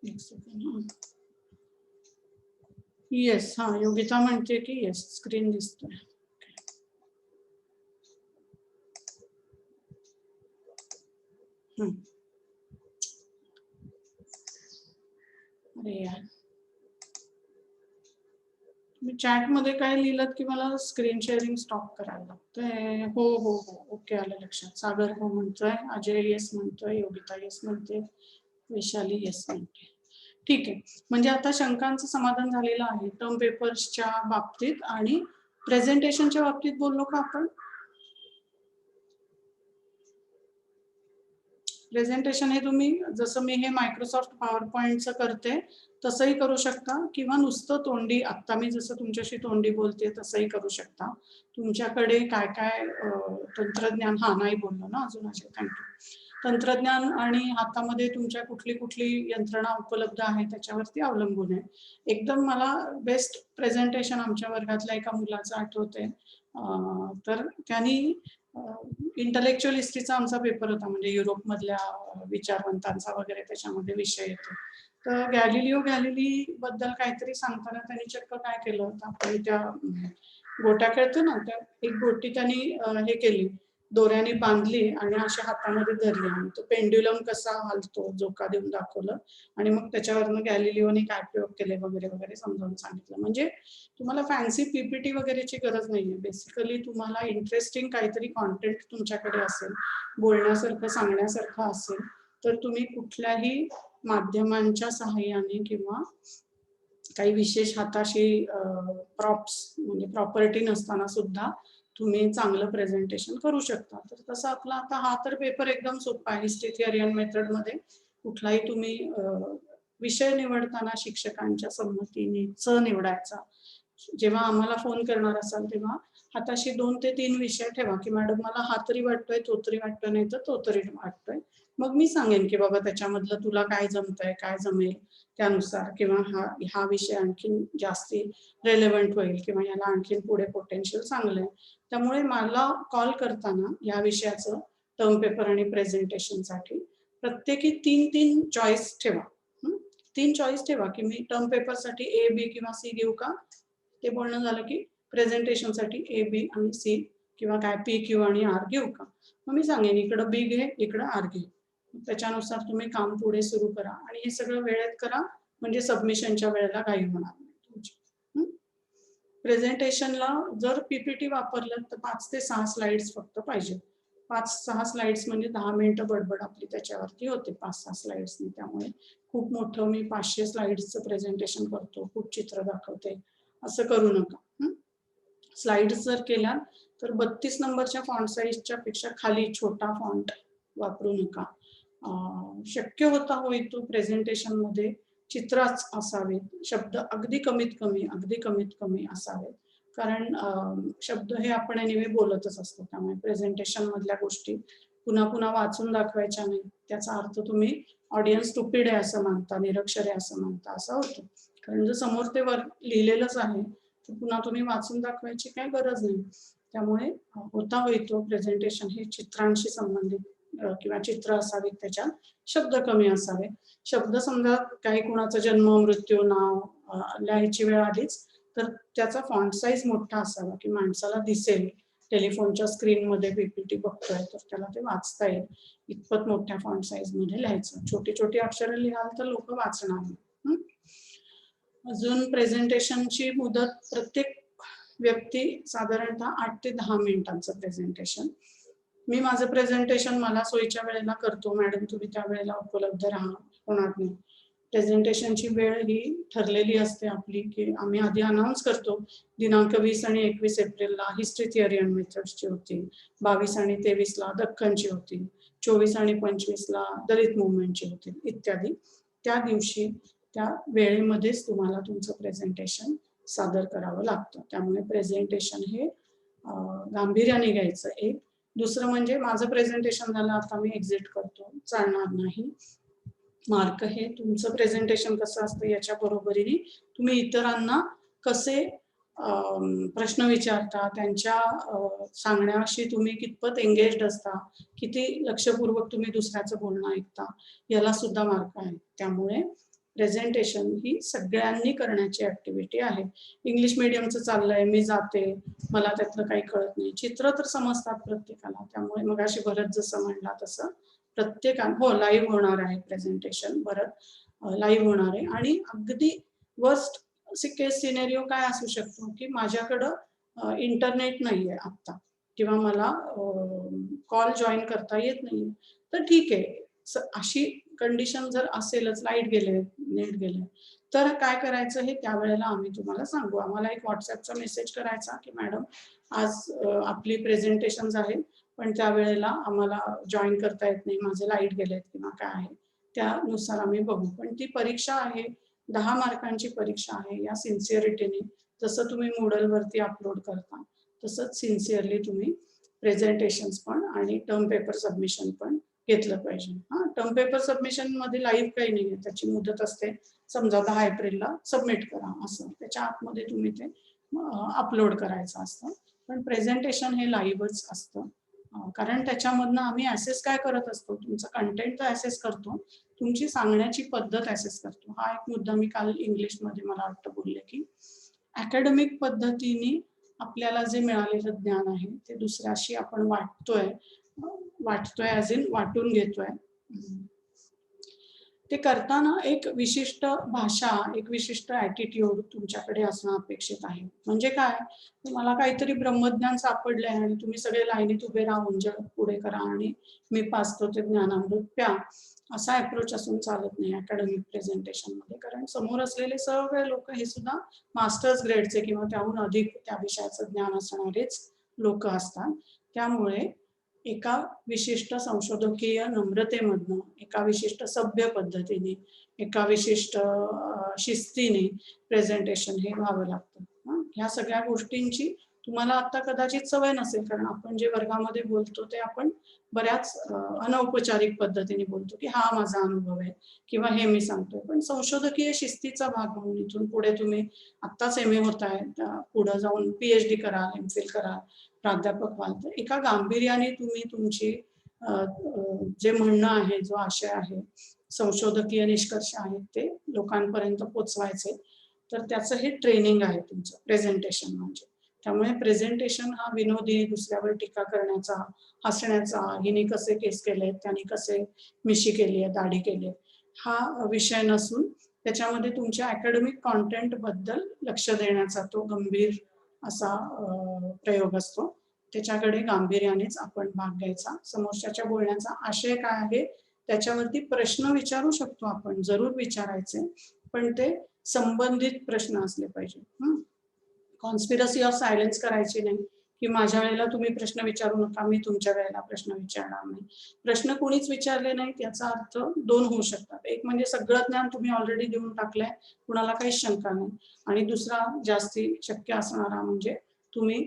A: एक सेकंड. येस, हा, योगिता म्हणते की येस, स्क्रीन दिसतोय. अरे यार, मी चॅट मध्ये काय लिहिलं की मला स्क्रीन शेअरिंग स्टॉप करायला लागतंय. हो हो हो, ओके, आलं लक्षात. सागर हो म्हणतोय, अजय येस म्हणतोय, योगिता येस म्हणते, वैशाली येस म्हणते. ठीक आहे, म्हणजे आता शंकांचं समाधान झालेलं आहे टर्म पेपर्सच्या बाबतीत. आणि प्रेझेंटेशनच्या बाबतीत बोललो का आपण? प्रेझेंटेशन हे तुम्ही जसं मी हे मायक्रोसॉफ्ट पॉवर पॉइंटचं करते तसंही करू शकता, किंवा नुसतं तोंडी, आता मी जसं तुमच्याशी तोंडी बोलते तसंही करू शकता. तुमच्याकडे काय काय तंत्रज्ञान, हा नाही बोललो ना अजून, असे थँक्यू. तंत्रज्ञान आणि हातामध्ये तुमच्या कुठली कुठली यंत्रणा उपलब्ध आहे त्याच्यावरती अवलंबून आहे. एकदम मला बेस्ट प्रेझेंटेशन आमच्या वर्गातल्या एका मुलाचं आठवतंय. तर त्यांनी इंटलेक्च्युअल हिस्ट्रीचा आमचा पेपर होता, म्हणजे युरोपमधल्या विचारवंतांचा वगैरे त्याच्यामध्ये विषय येतो. तर गॅलिली बद्दल काहीतरी सांगताना त्यांनी चक्क काय केलं होतं, आपण त्या गोट्या खेळतो ना, त्या एक गोटी त्यांनी हे केली, दोऱ्याने बांधली आणि अशा हातामध्ये धरली, आणि तो पेंड्युलम कसा हलतो झोका देऊन दाखवलं, आणि मग त्याच्यावरनं गॅलिलिओने काय प्रयोग केले वगैरे वगैरे समजावून सांगितलं. म्हणजे तुम्हाला फॅन्सी पीपीटी वगैरेची गरज नाहीये. बेसिकली तुम्हाला इंटरेस्टिंग काहीतरी कॉन्टेंट तुमच्याकडे असेल, बोलण्यासारखं सांगण्यासारखं असेल, तर तुम्ही कुठल्याही माध्यमांच्या सहाय्याने किंवा काही विशेष हाताशी प्रॉप्स म्हणजे प्रॉपर्टी नसताना सुद्धा तुम्ही चांगलं प्रेझेंटेशन करू शकता. तर तसं आपला आता हा तर पेपर एकदम सोपा आहे. हिस्ट्री थिअरी अँड मेथडमध्ये कुठलाही तुम्ही विषय निवडताना शिक्षकांच्या संमतीनेच निवडायचा. जेव्हा आम्हाला फोन करणार असाल तेव्हा हाताशी 2 ते 3 विषय ठेवा की मॅडम मला हा तरी वाटतोय, तो तरी वाटतोय, नाही तर तो तरी वाटतोय. मग मी सांगेन की बाबा त्याच्यामधलं तुला काय जमतंय, काय जमेल त्यानुसार, किंवा हा विषय आणखीन जास्ती रेलेव्हंट होईल, किंवा याला आणखीन पुढे पोटेन्शियल चांगलं आहे. त्यामुळे मला कॉल करताना या विषयाचं टर्म पेपर आणि प्रेझेंटेशनसाठी प्रत्येकी 3 चॉईस ठेवा. 3 चॉईस ठेवा की मी टर्म पेपरसाठी ए, बी किंवा सी घेऊ का. ते बोलणं झालं की प्रेझेंटेशनसाठी ए, बी आणि सी, किंवा काय पी, क्यू आणि आर घेऊ का. मग मी सांगेन इकडं बी घे, इकडं आर घे. त्याच्यानुसार तुम्ही काम पुढे सुरू करा, आणि हे सगळं वेळेत करा, म्हणजे सबमिशनच्या वेळेला घाई होणार नाही तुमची. प्रेझेंटेशनला जर पीपीटी वापरलं तर 5 ते 6 स्लाइड्स फक्त पाहिजे. 5-6 स्लाइड्स म्हणजे 10 मिनिटं बडबड आपली त्याच्यावरती होते 5-6 स्लाइड्सनी. त्यामुळे खूप मोठं मी 500 स्लाइड्सचं प्रेझेंटेशन करतो, खूप चित्र दाखवते, असं करू नका. स्लाइड्स जर केल्या तर 32 नंबरच्या फॉन्ट साईजच्या पेक्षा खाली छोटा फॉन्ट वापरू नका. शक्य होता होईल तो प्रेझेंटेशनमध्ये चित्रच असावेत, शब्द अगदी कमीत कमी असावेत. कारण शब्द हे आपण नेहमी बोलतच असतो. त्यामुळे प्रेझेंटेशन मधल्या गोष्टी पुन्हा पुन्हा वाचून दाखवायच्या नाही. त्याचा अर्थ तुम्ही ऑडियन्स स्टुपिड आहे असं मानता, निरक्षर आहे असं मानता, असं होतं. कारण जर समोर ते वर लिहिलेलंच आहे तर पुन्हा तुम्ही वाचून दाखवायची काही गरज नाही. त्यामुळे होता होईल तो प्रेझेंटेशन हे चित्रांशी संबंधित किंवा चित्र असावेत, त्याच्यात शब्द कमी असावे. शब्द समजा काही कुणाचा जन्म, मृत्यू, नाव लिहायची वेळ आलीच तर त्याचा फॉन्ट साईज मोठा असावा की माणसाला दिसेल. टेलिफोनच्या स्क्रीनमध्ये पीपीटी बघतोय तर त्याला ते वाचता येईल इतपत मोठ्या फॉन्ट साईज मध्ये लिहायचं. छोटी छोटी अक्षरं लिहाल तर लोक वाचणार नाही. अजून प्रेझेंटेशनची मुदत प्रत्येक व्यक्ती साधारणतः 8 ते 10 मिनिटांचं प्रेझेंटेशन. मी माझं प्रेझेंटेशन मला सोयीच्या वेळेला करतो. मॅडम तुम्ही त्या वेळेला उपलब्ध होणार नाही. प्रेझेंटेशनची वेळ ही ठरलेली असते आपली की आम्ही आधी अनाऊन्स करतो. दिनांक 20 आणि 21 एप्रिलला हिस्ट्री थिअरी अँड मेथड्सची होती, 22 आणि 23ला दख्खनची होती, 24 आणि 25ला दलित मुवमेंटची होती इत्यादी. त्या दिवशी त्या वेळेमध्येच तुम्हाला तुमचं प्रेझेंटेशन सादर करावं लागतं. त्यामुळे प्रेझेंटेशन हे गांभीर्याने घ्यायचं. एक दुसरं म्हणजे माझं प्रेझेंटेशन झालं आता मी एक्झिट करतो, चालणार नाही. मार्क हे तुमचं प्रेझेंटेशन कसं असतं याच्या बरोबरीने तुम्ही इतरांना कसे प्रश्न विचारता, त्यांच्या सांगण्याशी तुम्ही कितपत एंगेज्ड असता, किती लक्षपूर्वक तुम्ही दुसऱ्याचं बोलणं ऐकता, याला सुद्धा मार्क आहे. त्यामुळे प्रेझेंटेशन ही सगळ्यांनी करण्याची ऍक्टिव्हिटी आहे. इंग्लिश मीडियमचं चाललंय, मी जाते, मला त्यातलं काही कळत नाही. चित्र तर समजतात प्रत्येकाला. त्यामुळे मगाशी भरत जसं म्हणला तसं प्रत्येकाने हो लाईव्ह होणार आहे प्रेझेंटेशन, बरं लाईव्ह होणार आहे. आणि अगदी वर्स्ट केस सिनेरिओ काय असू शकतो की माझ्याकडं इंटरनेट नाहीये आता किंवा मला कॉल जॉईन करता येत नाही, तर ठीक आहे. अशी कंडिशन जर असेलच, लाईट गेले, नेट गेले, तर काय करायचं हे त्यावेळेला आम्ही तुम्हाला सांगू. आम्हाला एक व्हॉट्सअपचा मेसेज करायचा की मॅडम आज आपली प्रेझेंटेशन आहे पण त्यावेळेला आम्हाला जॉईन करता येत नाही, माझे लाईट गेलेत किंवा काय आहे, त्यानुसार आम्ही बघू. पण ती परीक्षा आहे, 10 मार्कांची परीक्षा आहे. या सिन्सिअरिटीने जसं तुम्ही Moodle वरती अपलोड करता तसंच सिन्सिअरली तुम्ही प्रेझेंटेशन्स पण आणि टर्म पेपर सबमिशन पण घेतलं पाहिजे. टर्म पेपर सबमिशन मध्ये लाईव्ह काही नाहीये, त्याची मुदत असते समजा 10 एप्रिलला सबमिट करा असं, त्याच्या आतमध्ये तुम्ही ते अपलोड करायचं असतं. पण प्रेझेंटेशन हे लाईव्हच असतं. कारण त्याच्यामधनं आम्ही ऍसेस काय करत असतो, तुमचं कंटेंट तर ऍसेस करतो, तुमची सांगण्याची पद्धत ऍसेस करतो. हा एक मुद्दा मी काल इंग्लिशमध्ये मला वाटतं बोलले की अकॅडमिक पद्धतीने आपल्याला जे मिळालेलं ज्ञान आहे ते दुसऱ्याशी आपण वाटतोय ऍज इन वाटून घेतोय. ते करताना एक विशिष्ट भाषा, एक विशिष्ट ऍटिट्यूड तुमच्याकडे असणं अपेक्षित आहे. म्हणजे काय, तुम्हाला काहीतरी ब्रह्मज्ञान सापडलंय आणि तुम्ही सगळे लाईनीत उभे राहून जग पुढे करा आणि मी पाचतो ते ज्ञानामृत प्या, असा अप्रोच असून चालत नाही अकॅडमिक प्रेझेंटेशन मध्ये. कारण समोर असलेले सगळे लोक हे सुद्धा मास्टर्स ग्रेडचे किंवा त्याहून अधिक त्या विषयाचं ज्ञान असणारेच लोक असतात. त्यामुळे एका विशिष्ट संशोधकीय नम्रतेमधनं, एका विशिष्ट सभ्य पद्धतीने, एका विशिष्ट शिस्तीने प्रेझेंटेशन हे व्हावं लागतं. ह्या सगळ्या गोष्टींची तुम्हाला आता कदाचित सवय नसेल, कारण आपण जे वर्गामध्ये बोलतो ते आपण बऱ्याच अनौपचारिक पद्धतीने बोलतो की हा माझा अनुभव आहे किंवा हे मी सांगतोय. पण संशोधकीय शिस्तीचा भाग म्हणून इथून पुढे तुम्ही आत्ताच MA होताय, पुढे जाऊन PhD करा, MPhil करा, प्राध्यापक व्हाल, तर एका गांभीर्याने तुम्ही तुमची जे म्हणणं आहे, जो आशय आहे, संशोधकीय निष्कर्ष आहेत ते लोकांपर्यंत पोचवायचे. तर त्याचं हे ट्रेनिंग आहे तुमचं प्रेझेंटेशन म्हणजे. त्यामुळे प्रेझेंटेशन हा विनोदी, दुसऱ्यावर टीका करण्याचा, हसण्याचा, हिने कसे केस केले, त्याने कसे मिशी केली आहे, दाढी केली आहे, हा विषय नसून त्याच्यामध्ये तुमच्या अकॅडमिक कॉन्टेंट बद्दल लक्ष देण्याचा तो गंभीर असा प्रयोग असतो. त्याच्याकडे गांभीर्यानेच आपण भाग घ्यायचा. समोरच्याच्या बोलण्याचा आशय काय आहे त्याच्यावरती प्रश्न विचारू शकतो आपण, जरूर विचारायचे, पण ते संबंधित प्रश्न असले पाहिजे. कॉन्स्पिरसी ऑफ सायलेन्स करायची नाही की माझ्या वेळेला तुम्ही प्रश्न विचारू नका, मी तुमच्या वेळेला प्रश्न विचारणार नाही. प्रश्न कोणीच विचारले नाहीत याचा अर्थ दोन होऊ शकतात. एक म्हणजे सगळं ज्ञान तुम्ही ऑलरेडी देऊन टाकलंय, कुणाला काहीच शंका नाही, आणि दुसरा जास्ती शक्य असणारा म्हणजे तुम्ही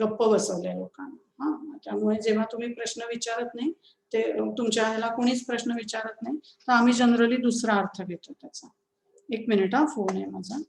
A: गप्प बसवले लोकांना. त्यामुळे जेव्हा तुम्ही प्रश्न विचारत नाही, ते तुमच्या वेळेला कोणीच प्रश्न विचारत नाही, तर आम्ही जनरली दुसरा अर्थ घेतो त्याचा. एक मिनिट, फोन आहे माझा.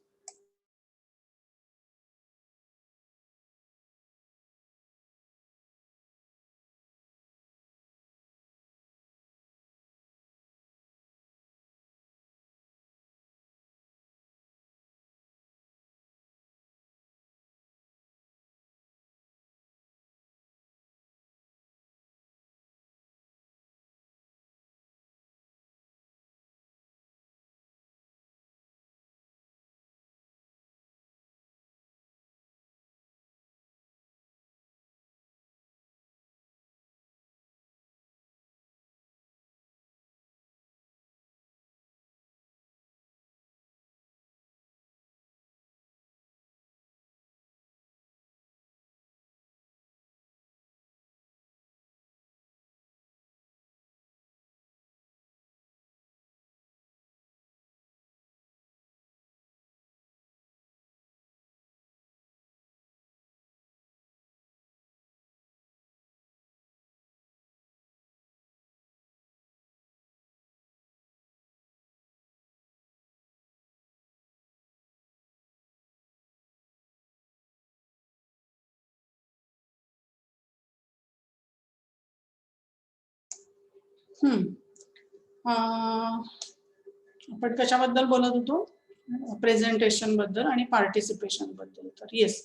A: आपण कशाबद्दल बोलत होतो? प्रेझेंटेशन बद्दल आणि पार्टिसिपेशन बद्दल. तर येस,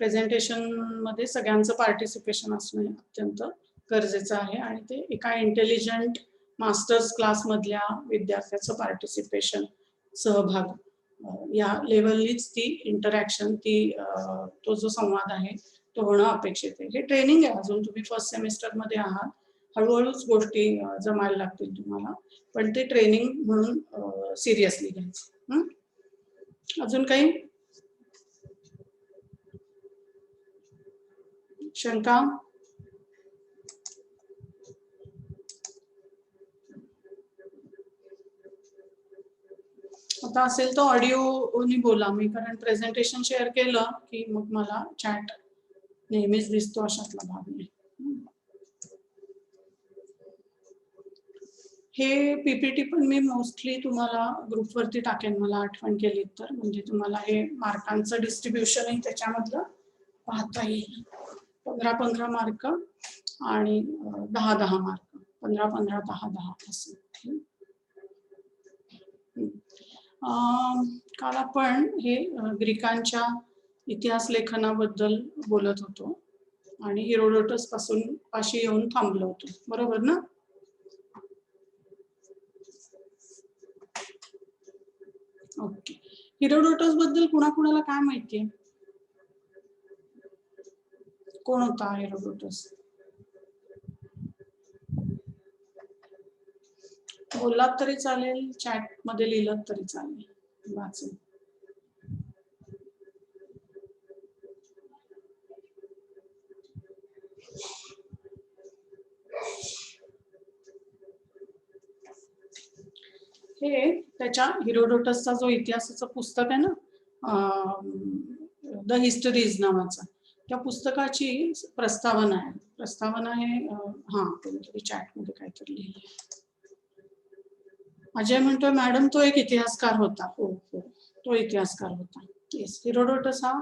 A: प्रेझेंटेशन मध्ये सगळ्यांचं पार्टिसिपेशन असणं अत्यंत गरजेचं आहे, आणि ते एका इंटेलिजंट मास्टर्स क्लास मधल्या विद्यार्थ्याचं पार्टिसिपेशन, सहभाग या लेवलनीच ती इंटरॅक्शन, तो जो संवाद आहे तो होणं अपेक्षित आहे. हे ट्रेनिंग आहे, अजून तुम्ही फर्स्ट सेमिस्टर मध्ये आहात, हळूहळूच गोष्टी जमायला लागतील तुम्हाला, पण ते ट्रेनिंग म्हणून सिरियसली घ्यायचं. अजून काही शंका? आता असेल तर ऑडिओनी बोला, मी कारण प्रेझेंटेशन शेअर केलं की मग मला चॅट नेहमीच दिसतो, अशातला भाग नाही. हे पीपीटी पण मी मोस्टली तुम्हाला ग्रुपवरती टाकेन, मला आठवण केली तर, म्हणजे तुम्हाला हे मार्कांचं डिस्ट्रीब्युशनही त्याच्यामधलं पाहता येईल. 15-15 मार्क आणि 10-10 मार्क, 15-15, 10-10 असं. काल आपण हे ग्रीकांच्या इतिहास लेखनाबद्दल बोलत होतो आणि हिरोडोटस पाशी येऊन थांबलो होतो, बरोबर ना? ओके. हिरोडोटस बद्दल कुणाकुणाला काय माहितीये? कोण होता हिरोडोटस? बोललात तरी चालेल, चॅट मध्ये लिहिलं तरी चालेल, वाचेल. हे त्याच्या हिरोडोटसचा जो इतिहासाचं पुस्तक आहे ना, द हिस्टरीज नावाचं, त्या पुस्तकाची प्रस्तावना आहे. प्रस्तावना आहे, कोणतरी चॅट मध्ये काहीतरी लिहिलं. अजय म्हणतोय मॅडम तो एक इतिहासकार होता. हो हो, तो इतिहासकार होता. येस, हिरोडोटस हा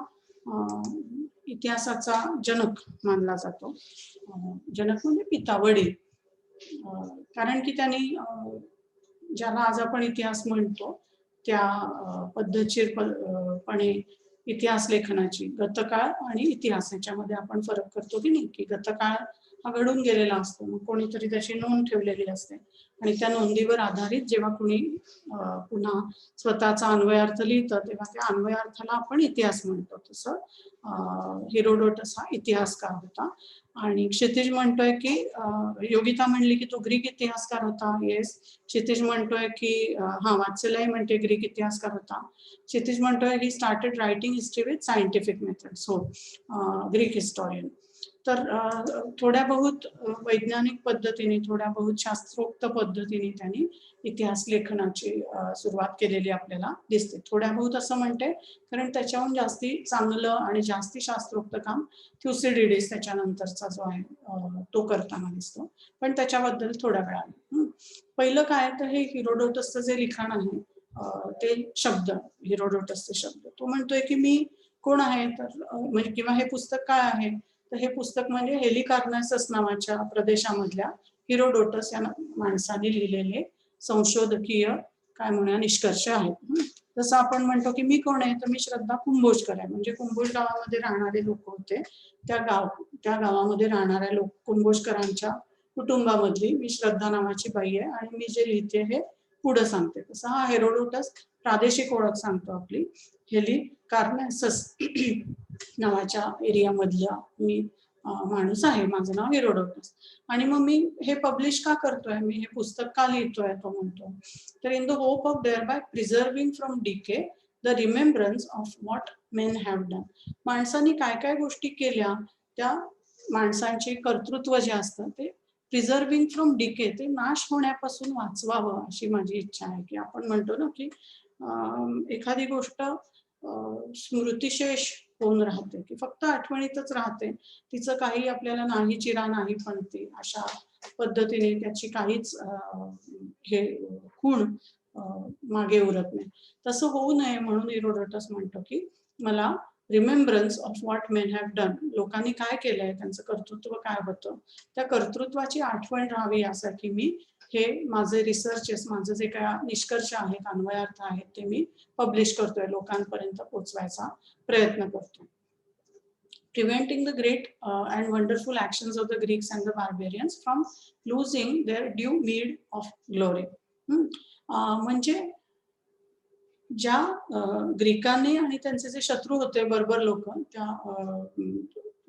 A: इतिहासाचा जनक मानला जातो. जनक म्हणजे पिता, वडील, कारण की त्यांनी ज्याला आज आपण इतिहास म्हणतो त्या पद्धतशीरपणे इतिहास लेखनाची, गतकाळ आणि इतिहास याच्यामध्ये आपण फरक करतो की नाही, की गतकाळ हा घडून गेलेला असतो. मग कोणीतरी त्याची नोंद ठेवलेली असते आणि त्या नोंदीवर आधारित जेव्हा कुणी पुन्हा स्वतःचा अन्वयार्थ लिहितं तेव्हा त्या अन्वयार्थाला आपण इतिहास म्हणतो. तसं हेरोडोटस हा इतिहासकार होता. आणि क्षितिज म्हणतोय की योगिता म्हणली की तो ग्रीक इतिहासकार होता. येस. क्षितिज म्हणतोय की वात्सल्य म्हणते ग्रीक इतिहासकार होता. क्षितिज म्हणतोय he started writing history with scientific methods. हो, ग्रीक हिस्टॉरियन. तर थोड्या बहुत वैज्ञानिक पद्धतीने, थोड्या बहुत शास्त्रोक्त पद्धतीने त्यांनी इतिहास लेखनाची सुरुवात केलेली आपल्याला दिसते. थोड्या बहुत असं म्हणते कारण त्याच्याहून जास्ती चांगलं आणि जास्ती शास्त्रोक्त काम थ्युसिडिडिस त्याच्यानंतरचा जो आहे तो करताना दिसतो. पण त्याच्याबद्दल थोड्या वेळाने. पहिलं काय तर हे हेरोडोटसचं जे लिखाण आहे ते शब्द, हेरोडोटसचे शब्द. तो म्हणतोय की मी कोण आहे तर म्हणजे किंवा हे पुस्तक काय आहे तर हे पुस्तक म्हणजे हेलिकार्नासस नावाच्या प्रदेशामधल्या हेरोडोटस या माणसाने लिहिलेले संशोधकीय काय म्हणूया निष्कर्ष आहेत. जसं आपण म्हणतो की मी कोण आहे तर मी श्रद्धा कुंभोजकर आहे. म्हणजे कुंभोज गावामध्ये राहणारे लोक होते. त्या गावामध्ये राहणाऱ्या कुंभोजकरांच्या कुटुंबामधली मी श्रद्धा नावाची बाई आहे आणि मी जे लिहिते हे पुढे सांगते. तसा हा हेरोडोटस प्रादेशिक ओळख सांगतो आपली. हेलिकार्नासस नावाच्या एरियामधला मी माणूस आहे. माझं नाव हेरोडोटस. आणि मग मी हे पब्लिश का करतोय, मी हे पुस्तक का लिहितोय तो म्हणतो. तर in the hope of thereby preserving from decay the remembrance of what men have done. माणसांनी काय काय गोष्टी केल्या त्या माणसांचे कर्तृत्व जे असतं ते प्रिझर्विंग फ्रॉम डिके, ते नाश होण्यापासून वाचवावं अशी माझी इच्छा आहे. की आपण म्हणतो ना की एखादी गोष्ट स्मृतिशेष होऊन राहते की फक्त आठवणीतच राहते, तिचं काही आपल्याला नाही चिरा नाही पणती अशा पद्धतीने त्याची काहीच हे खूण मागे उरत नाही. तसं होऊ नये म्हणून हेरोडोटस म्हणतो की मला remembrance of what men have done, लोकांनी काय केलंय, त्यांचं कर्तृत्व काय होतं, त्या कर्तृत्वाची आठवण राहावी यासाठी मी हे माझे रिसर्चेस, माझं जे काय निष्कर्ष आहेत, अन्वयार्थ आहेत ते मी पब्लिश करतोय, लोकांपर्यंत पोहोचवायचा प्रयत्न करतोय. Preventing the great and wonderful actions of the Greeks and the barbarians from losing their due meed of glory. म्हणजे ज्या ग्रीकांनी आणि त्यांचे जे शत्रू होते बर्बर लोक, त्या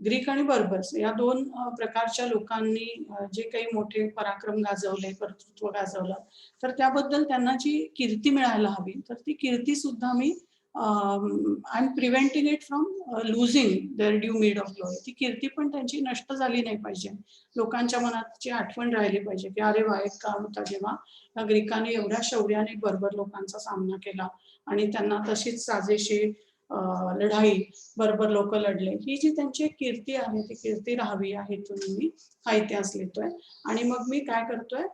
A: ग्रीक आणि बर्बर्स या दोन प्रकारच्या लोकांनी जे काही मोठे पराक्रम गाजवले, कर्तृत्व गाजवलं, तर त्याबद्दल त्यांना जी कीर्ती मिळायला हवी, तर ती कीर्ती सुद्धा मी I am preventing it from losing their due meed of glory. ती कीर्ती पण त्यांची नष्ट झाली नाही पाहिजे. लोकांच्या मनाची आठवण राहिली पाहिजे की अरे वा, एक काळ होता जेव्हा ग्रीकांनी एवढ्या शौर्याने बर्बर लोकांचा सामना केला आणि त्यांना तशीच साजेशी लढाई बर्बर लोक लढले. ही जी त्यांची कीर्ती आहे ती कीर्ती राहावी या हेतून मी हा इतिहास लिहितोय. आणि मग मी काय करतोय,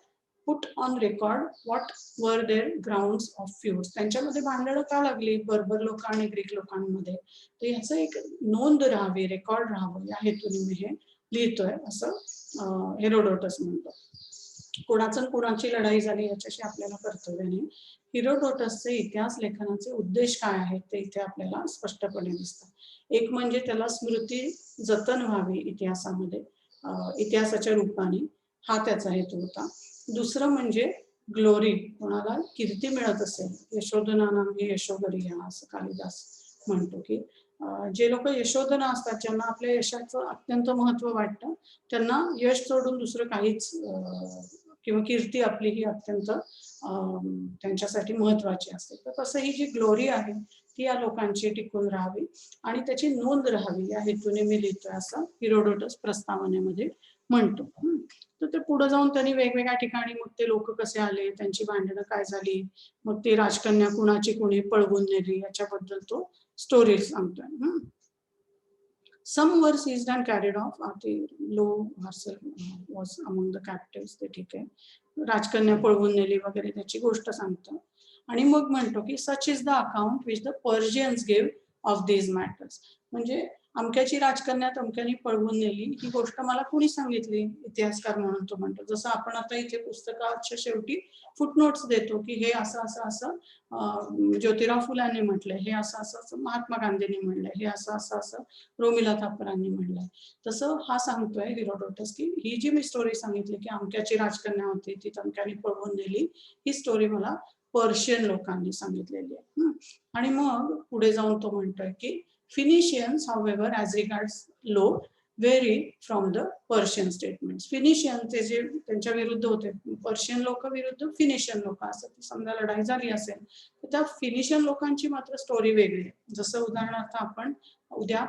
A: put on record what were their grounds of feuds. त्यांच्यामध्ये भांडणं का लागली बर्बर लोक आणि ग्रीक लोकांमध्ये, तर ह्याचं एक नोंद राहावी, रेकॉर्ड राहावं या हेतून मी हे लिहितोय असं हेरोडोटस म्हणतो. कोणाची लढाई झाली याच्याशी आपल्याला कर्तव्य नाही. हेरोडोटसचे इतिहास लेखनाचे उद्देश काय आहेत ते इथे आपल्याला स्पष्टपणे दिसतात. एक म्हणजे त्याला स्मृती जतन व्हावी इतिहासामध्ये, इतिहासाच्या रूपाने, हा त्याचा हेतू होता. दुसरं म्हणजे ग्लोरी, कोणाला कीर्ती मिळत असेल, यशोधना नामे यशोधरिया असं कालिदास म्हणतो की जे लोक यशोधना असतात, ज्यांना आपल्या यशाचं अत्यंत महत्व वाटतं, त्यांना यश सोडून दुसरं काहीच किंवा कीर्ती आपली ही अत्यंत त्यांच्यासाठी महत्वाची असते. तर तसं ही जी ग्लोरी आहे ती या लोकांची टिकून राहावी आणि त्याची नोंद राहावी या हेतूने मी लिहितोय असं हेरोडोटस प्रस्तावनेमध्ये म्हणतो. तर ते पुढे जाऊन त्यांनी वेगवेगळ्या ठिकाणी मग ते लोक कसे आले, त्यांची भांडणं काय झाली, मग ते राजकन्या कुणाची कोणी पळवून नेली याच्याबद्दल तो स्टोरी सांगतोय. Some were seized and carried off. Lo Hersal was among the captives. ते ठीक आहे, राजकन्या पळवून नेली वगैरे त्याची गोष्ट सांगतो. आणि मग म्हणतो की such is the account which the Persians gave of these matters. म्हणजे अमक्याची राजकन्या तमक्याने पळवून नेली, ही गोष्ट मला कुणी सांगितली, इतिहासकार म्हणून तो म्हणतो. जसं आपण आता इथे पुस्तकाच्या शेवटी फुटनोट्स देतो की हे असं असं असं ज्योतिराव फुलांनी म्हटलंय, हे असं असं असं महात्मा गांधींनी म्हणलंय, हे असं असं असं रोमिला थापरांनी म्हणलंय. तसं हा सांगतोय हेरोडोटस की ही जी मी स्टोरी सांगितली की अमक्याची राजकन्या होती, ती तमक्याने पळवून नेली, ही स्टोरी मला पर्शियन लोकांनी सांगितलेली आहे. आणि मग पुढे जाऊन तो म्हणतोय की Phoenicians, however, as regards law, vary from the Persian statements. Phoenician ते जे त्यांच्या विरुद्ध होते, पर्शियन लोक विरुद्ध फिनिशियन लोक, असं समजा लढाई झाली असेल तर त्या फिनिशियन लोकांची मात्र स्टोरी वेगळी आहे. जसं उदाहरणार्थ आपण उद्या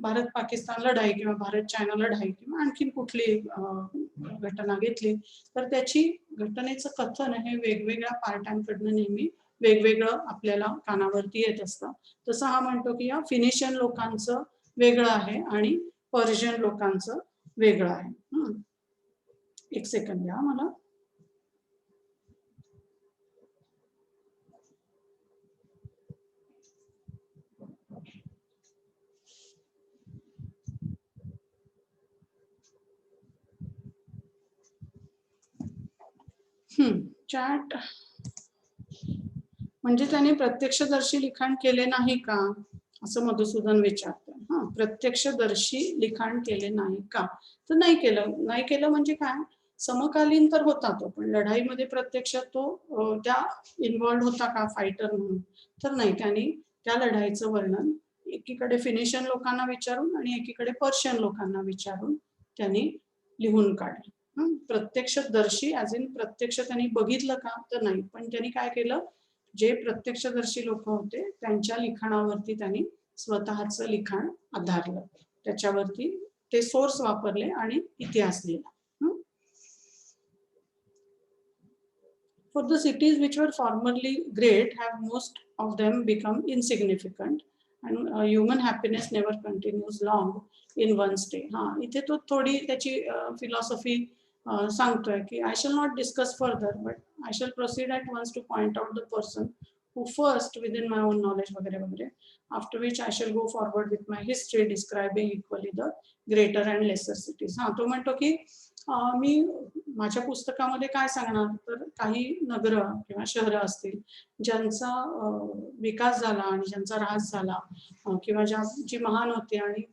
A: भारत पाकिस्तान लढाई किंवा भारत चायना लढाई किंवा आणखीन कुठली घटना घेतली तर त्याची घटनेचं कथन हे वेगवेगळ्या पार्टांकडनं नेहमी वेगवेगळं आपल्याला कानावरती येत असतं. तसं हा म्हणतो की या फिनिशियन लोकांचं वेगळं आहे आणि पर्शियन लोकांचं वेगळं आहे. एक सेकंड द्या मला. चॅट म्हणजे त्याने प्रत्यक्षदर्शी लिखाण केले नाही का, असं मधुसूदन विचारतं. प्रत्यक्षदर्शी लिखाण केले नाही का, तर नाही केलं. नाही केलं म्हणजे काय, समकालीन तर होता तो, पण लढाईमध्ये प्रत्यक्षात तो त्या इन्व्हॉल्ड होता का फायटर म्हणून, तर नाही. त्यांनी त्या लढाईचं वर्णन एकीकडे फिनिशियन लोकांना विचारून आणि एकीकडे पर्शियन लोकांना विचारून त्यांनी लिहून काढलं. प्रत्यक्षदर्शी ॲज इन प्रत्यक्ष त्यांनी बघितलं का, तर नाही. पण त्यांनी काय केलं, जे प्रत्यक्षदर्शी लोक होते त्यांच्या लिखाणावरती त्यांनी स्वतःचं लिखाण आधारलं, त्याच्यावरती ते सोर्स वापरले आणि इतिहास लिहिला. For the cities which were formerly great have most of them become insignificant and human happiness never continues long in one stay. इथे तो थोडी त्याची फिलॉसॉफी सांगतोय की I shall not discuss further but I shall proceed at once to point out the person who first within my own knowledge वगैरे वगैरे, after which I shall go forward with my history describing equally the greater and lesser cities. तो म्हणतो की मी माझ्या पुस्तकामध्ये काय सांगणार, तर काही नगर किंवा शहरं असतील ज्यांचा विकास झाला आणि ज्यांचा ऱ्हास झाला किंवा जी महान होती आणि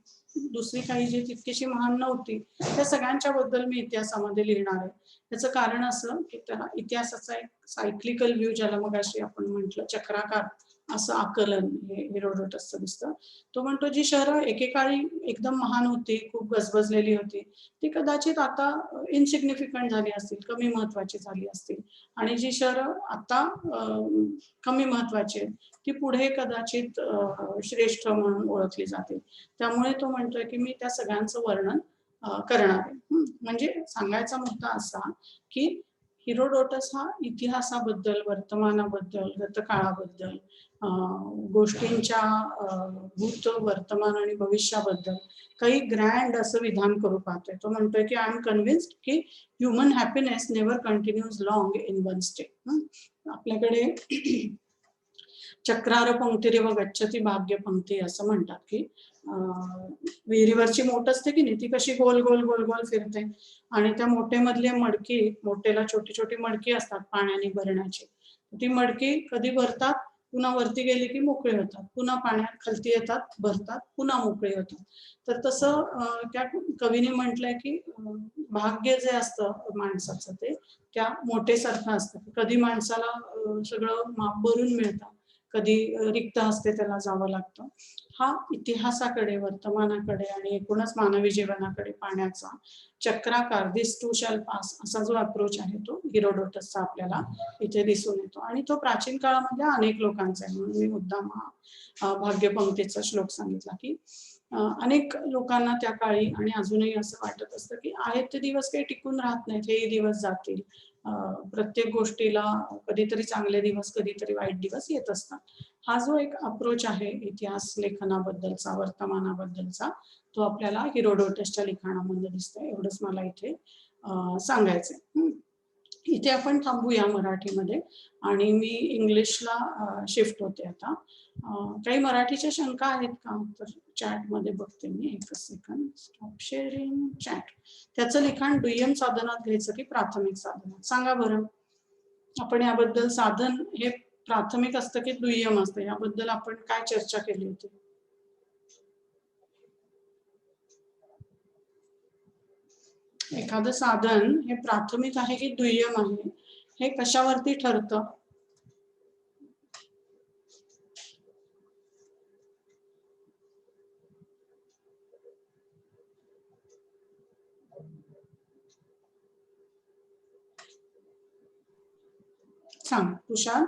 A: दुसरी काही जी तितकीशी महान नव्हती, त्या सगळ्यांच्या बद्दल मी इतिहासामध्ये लिहिणार आहे. त्याचं कारण असं की त्याला इतिहासाचा एक सायक्लिकल व्ह्यू, ज्याला मगाशी आपण म्हटलं चक्राकार असं आकलन हे हेरोडोटसचं दिसतं. तो म्हणतो जी शहरं एकेकाळी एकदम महान होती, खूप गजबजलेली होती, ती कदाचित आता इनसिग्निफिकंट झाली असतील, कमी महत्वाची झाली असतील, आणि जी शहरं आता कमी महत्वाची आहेत ती पुढे कदाचित श्रेष्ठ म्हणून ओळखली जातील. त्यामुळे तो म्हणतोय की मी त्या सगळ्यांचं वर्णन करणार आहे. म्हणजे सांगायचा मुद्दा असा की हेरोडोटस हा इतिहासाबद्दल, वर्तमानाबद्दल, गतकाळाबद्दल, गोष्टींच्या भूत, वर्तमान आणि भविष्याबद्दल काही ग्रँड असं विधान करू पाहतोय. तो म्हणतोय की आय एम कन्व्हिन्स्ड की human happiness never continues long in one stay. आपल्याकडे चक्रार पंक्तिरेव गच्छती भाग्य पंक्ती असं म्हणतात की विहिरीवरची मोठ असते की नाही, ती कशी गोल गोल गोल गोल फिरते आणि त्या मोठेमधले मडकी, मोठेला छोटी छोटी मडकी असतात पाण्याने भरण्याची, ती मडकी कधी भरतात, पुन्हा वरती गेली की मोकळे होतात, पुन्हा पाण्यात खालती येतात, भरतात, पुन्हा मोकळे होतात. तर तसं त्या कवीने म्हटलंय की भाग्य जे असतं माणसाचं ते त्या मोठेसारखं असतं. कधी माणसाला सगळं माप भरून मिळतं, कधी रिक्त हस्ते त्याला जावं लागतं. हा इतिहासाकडे, वर्तमानाकडे आणि एकूणच मानवी जीवनाकडे पाहण्याचा चक्राकार, दिस टू शॅल पास असा जो अप्रोच आहे तो हेरोडोटसचा आपल्याला इथे दिसून येतो. आणि तो प्राचीन काळामधल्या अनेक लोकांचा आहे. म्हणून मी मुद्दाम भाग्यपंक्तीचा श्लोक सांगितला की अनेक लोकांना त्या काळी आणि अजूनही असं वाटत असतं की आहेत ते दिवस काही टिकून राहत नाहीत, हेही दिवस जातील. प्रत्येक गोष्टीला कधीतरी चांगले दिवस, कधीतरी वाईट दिवस येत असतात. हा जो एक अप्रोच आहे इतिहास लेखनाबद्दलचा, वर्तमानाबद्दलचा, तो आपल्याला हेरोडोटसच्या लिखाणामध्ये दिसतोय. एवढंच मला इथे सांगायचंय. इथे आपण थांबूया मराठीमध्ये आणि मी इंग्लिशला शिफ्ट होते आता. काही मराठीच्या शंका आहेत का? तर चॅटमध्ये बघते मी, एकच सेकंड. Stop sharing chat. त्याचं लिखाण दुय्यम साधनात घ्यायचं की प्राथमिक साधनात? सांगा बरं. आपण याबद्दल साधन हे प्राथमिक असतं की दुय्यम असतं याबद्दल आपण काय चर्चा केली होती? एखादं साधन हे प्राथमिक आहे की दुय्यम आहे हे कशावरती ठरतं? सांग तुषार.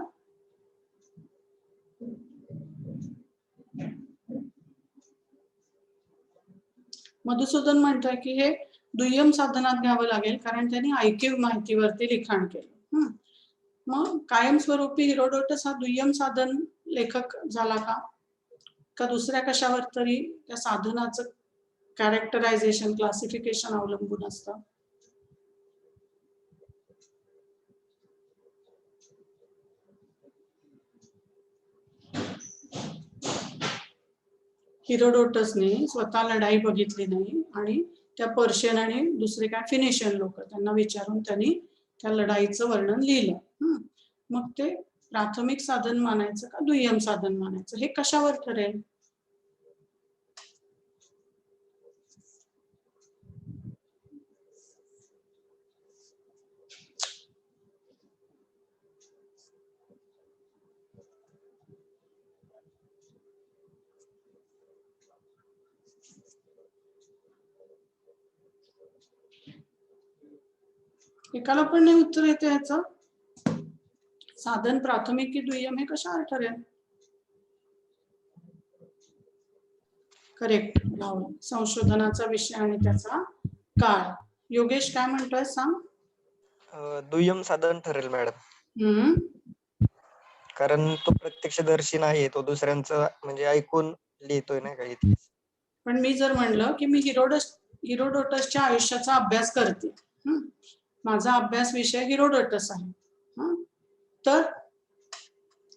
A: मधुसूदन म्हणतोय की हे दुय्यम साधनात घ्यावं लागेल कारण त्यांनी ऐकीव माहितीवरती लिखाण केलं. मग कायमस्वरूपी हिरोडोटस हा दुय्यम साधन लेखक झाला का दुसऱ्या कशावर तरी त्या साधनाचं कॅरेक्टरायझेशन क्लासिफिकेशन अवलंबून असतं? हिरोडोटसने स्वतः लढाई बघितली नाही आणि त्या पर्शियन आणि दुसरे काय फिनिशियन लोक त्यांना विचारून त्यांनी त्या लढाईचं वर्णन लिहिलं. मग ते प्राथमिक साधन मानायचं का दुय्यम साधन मानायचं हे कशावर ठरेल? एकाला पण नाही उत्तर येते याचं. साधन प्राथमिक की दुय्यम हे कशावर ठरेल? करेक्ट. संशोधनाचा विषय आणि त्याचा काळ. योगेश काय म्हणतोय सांग.
B: दुय्यम साधन ठरेल मॅडम. कारण तो प्रत्यक्षदर्शी नाही, तो दुसऱ्यांचं म्हणजे ऐकून लिहितोय ना काही.
A: पण मी जर म्हणलं की मी हिरोडोटसच्या आयुष्याचा अभ्यास करते, माझा अभ्यास विषय हिरोडोटस आहे, तर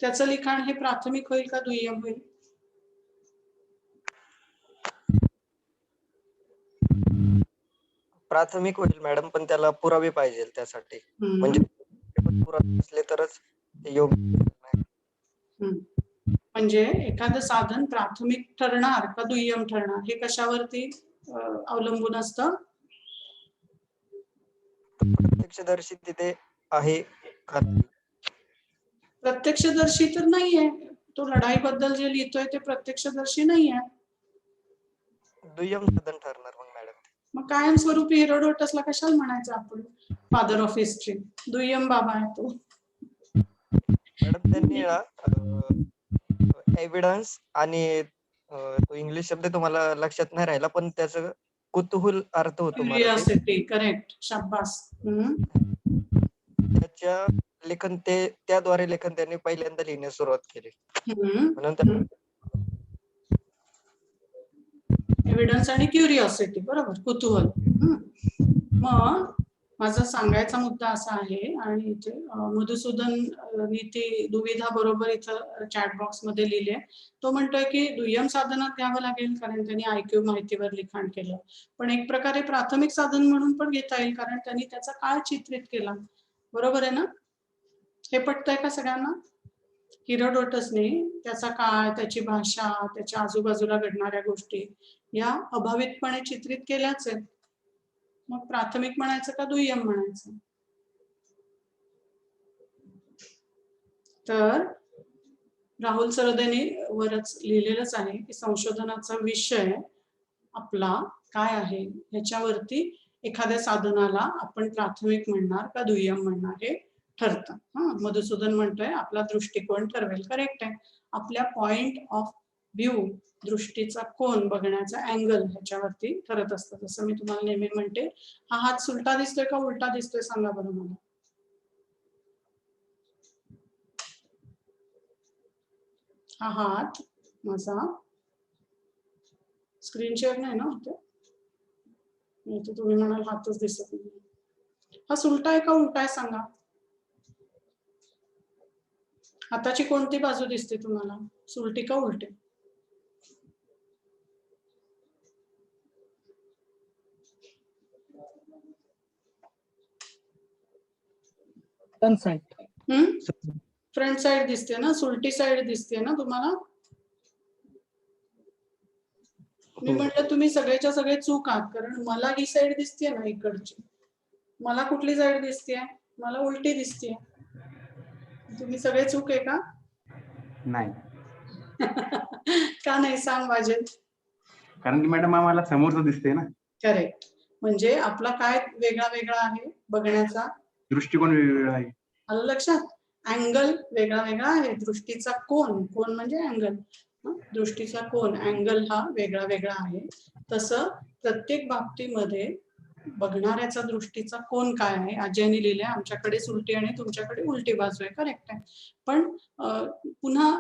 A: त्याचं लिखाण हे प्राथमिक होईल का दुय्यम होईल?
B: प्राथमिक होईल मॅडम, पण त्याला पुरावे पाहिजे त्यासाठी. म्हणजे पुरावे असले तरच योग्य.
A: म्हणजे एखादं साधन प्राथमिक ठरणार का दुय्यम ठरणार हे कशावरती अवलंबून असतं?
B: प्रत्यक्षदर्शी तिथे आहे का?
A: प्रत्यक्षदर्शी तर नाहीये. तो लढाईबद्दल जे लिहितोय ते प्रत्यक्षदर्शी नाहीये.
B: दुय्यम साधन ठरणार मग मॅडम.
A: मग कायमस्वरूपी हिरोडोटसला कशाला म्हणायचं आपण फादर ऑफ हिस्ट्री? दुय्यम बाबा आहे तो.
B: मॅडम त्यांनी एव्हिडन्स आणि तो इंग्लिश शब्द तुम्हाला लक्षात नाही राहिला, पण त्याचं कुतूहल अर्थ होतो
A: क्युरिओसिटी. करेक्ट. शाबास.
B: त्याच्या लेखन त्याद्वारे लेखन त्यांनी पहिल्यांदा लिहिण्यास सुरुवात केली. म्हणून
A: एव्हिडन्स आणि क्युरिओसिटी. बरोबर. कुतूहल. मग माझा सांगायचा मुद्दा असा आहे आणि इथे मधुसूदन ती दुविधा बरोबर इथं चॅट बॉक्स मध्ये लिहिले. तो म्हणतोय की दुय्यम साधनात घ्यावं लागेल कारण त्यांनी ऐकीव माहितीवर लिखाण केलं, पण एक प्रकारे प्राथमिक साधन म्हणून पण घेता येईल कारण त्यांनी त्याचा काळ चित्रित केला. बरोबर आहे ना? हे पटतंय का सगळ्यांना? हिरोडोटसने त्याचा काळ, त्याची भाषा, त्याच्या आजूबाजूला घडणाऱ्या गोष्टी या अभावितपणे चित्रित केल्याच आहेत. मग प्राथमिक म्हणायचं का दुय्यम म्हणायचं? तर राहुल सरदेने वरच लिहिलेलंच आहे की संशोधनाचा विषय आपला काय आहे याच्यावरती एखाद्या साधनाला आपण प्राथमिक म्हणणार का दुय्यम म्हणणार हे ठरतं. मधुसूदन म्हणतोय आपला दृष्टिकोन ठरवेल. करेक्ट आहे. आपल्या पॉइंट ऑफ व्ह्यू, दृष्टीचा कोन बघण्याचा अँगल ह्याच्यावरती ठरत असतं. जसं मी तुम्हाला नेहमी म्हणते, हा हात सुलटा दिसतोय का उलटा दिसतोय सांगा बरं मला. हा हात माझा स्क्रीन शेअर नाही ना होते, तुम्ही म्हणाल हातच दिसत नाही. हा सुलटा आहे का उलटा आहे सांगा. हाताची कोणती बाजू दिसते तुम्हाला, सुलटी का उलटी?
C: Front side.
A: फ्रंट साइड दिसते ना, सुलटी साइड दिसते ना तुम्हाला. मी म्हटलं तुम्ही सगळेच्या सगळे चूक आहात, कारण मला ही साइड दिसते ना इकडची. मला कुठली साइड दिसते? मला उलटी दिसते. तुम्ही सगळे चूक आहे का?
C: नाही.
A: का नाही सांग वाजेल?
C: कारण की मॅडम आम्हाला समोरचं दिसते ना.
A: करेक्ट. म्हणजे आपला काय वेगळा वेगळा आहे बघण्याचा
C: दृष्टिकोन वेगवेगळा आहे.
A: आलं लक्षात? अँगल वेगळा वेगळा आहे. दृष्टीचा कोन, कोन म्हणजे अँगल, दृष्टीचा कोन, अँगल हा वेगळा वेगळा आहे. तसं प्रत्येक बाबतीमध्ये बघणाऱ्याचा दृष्टीचा कोन काय आहे, अजयने लिहिलंय आमच्याकडे उलटी आणि तुमच्याकडे उलटी बाजू आहे. करेक्ट आहे. पण पुन्हा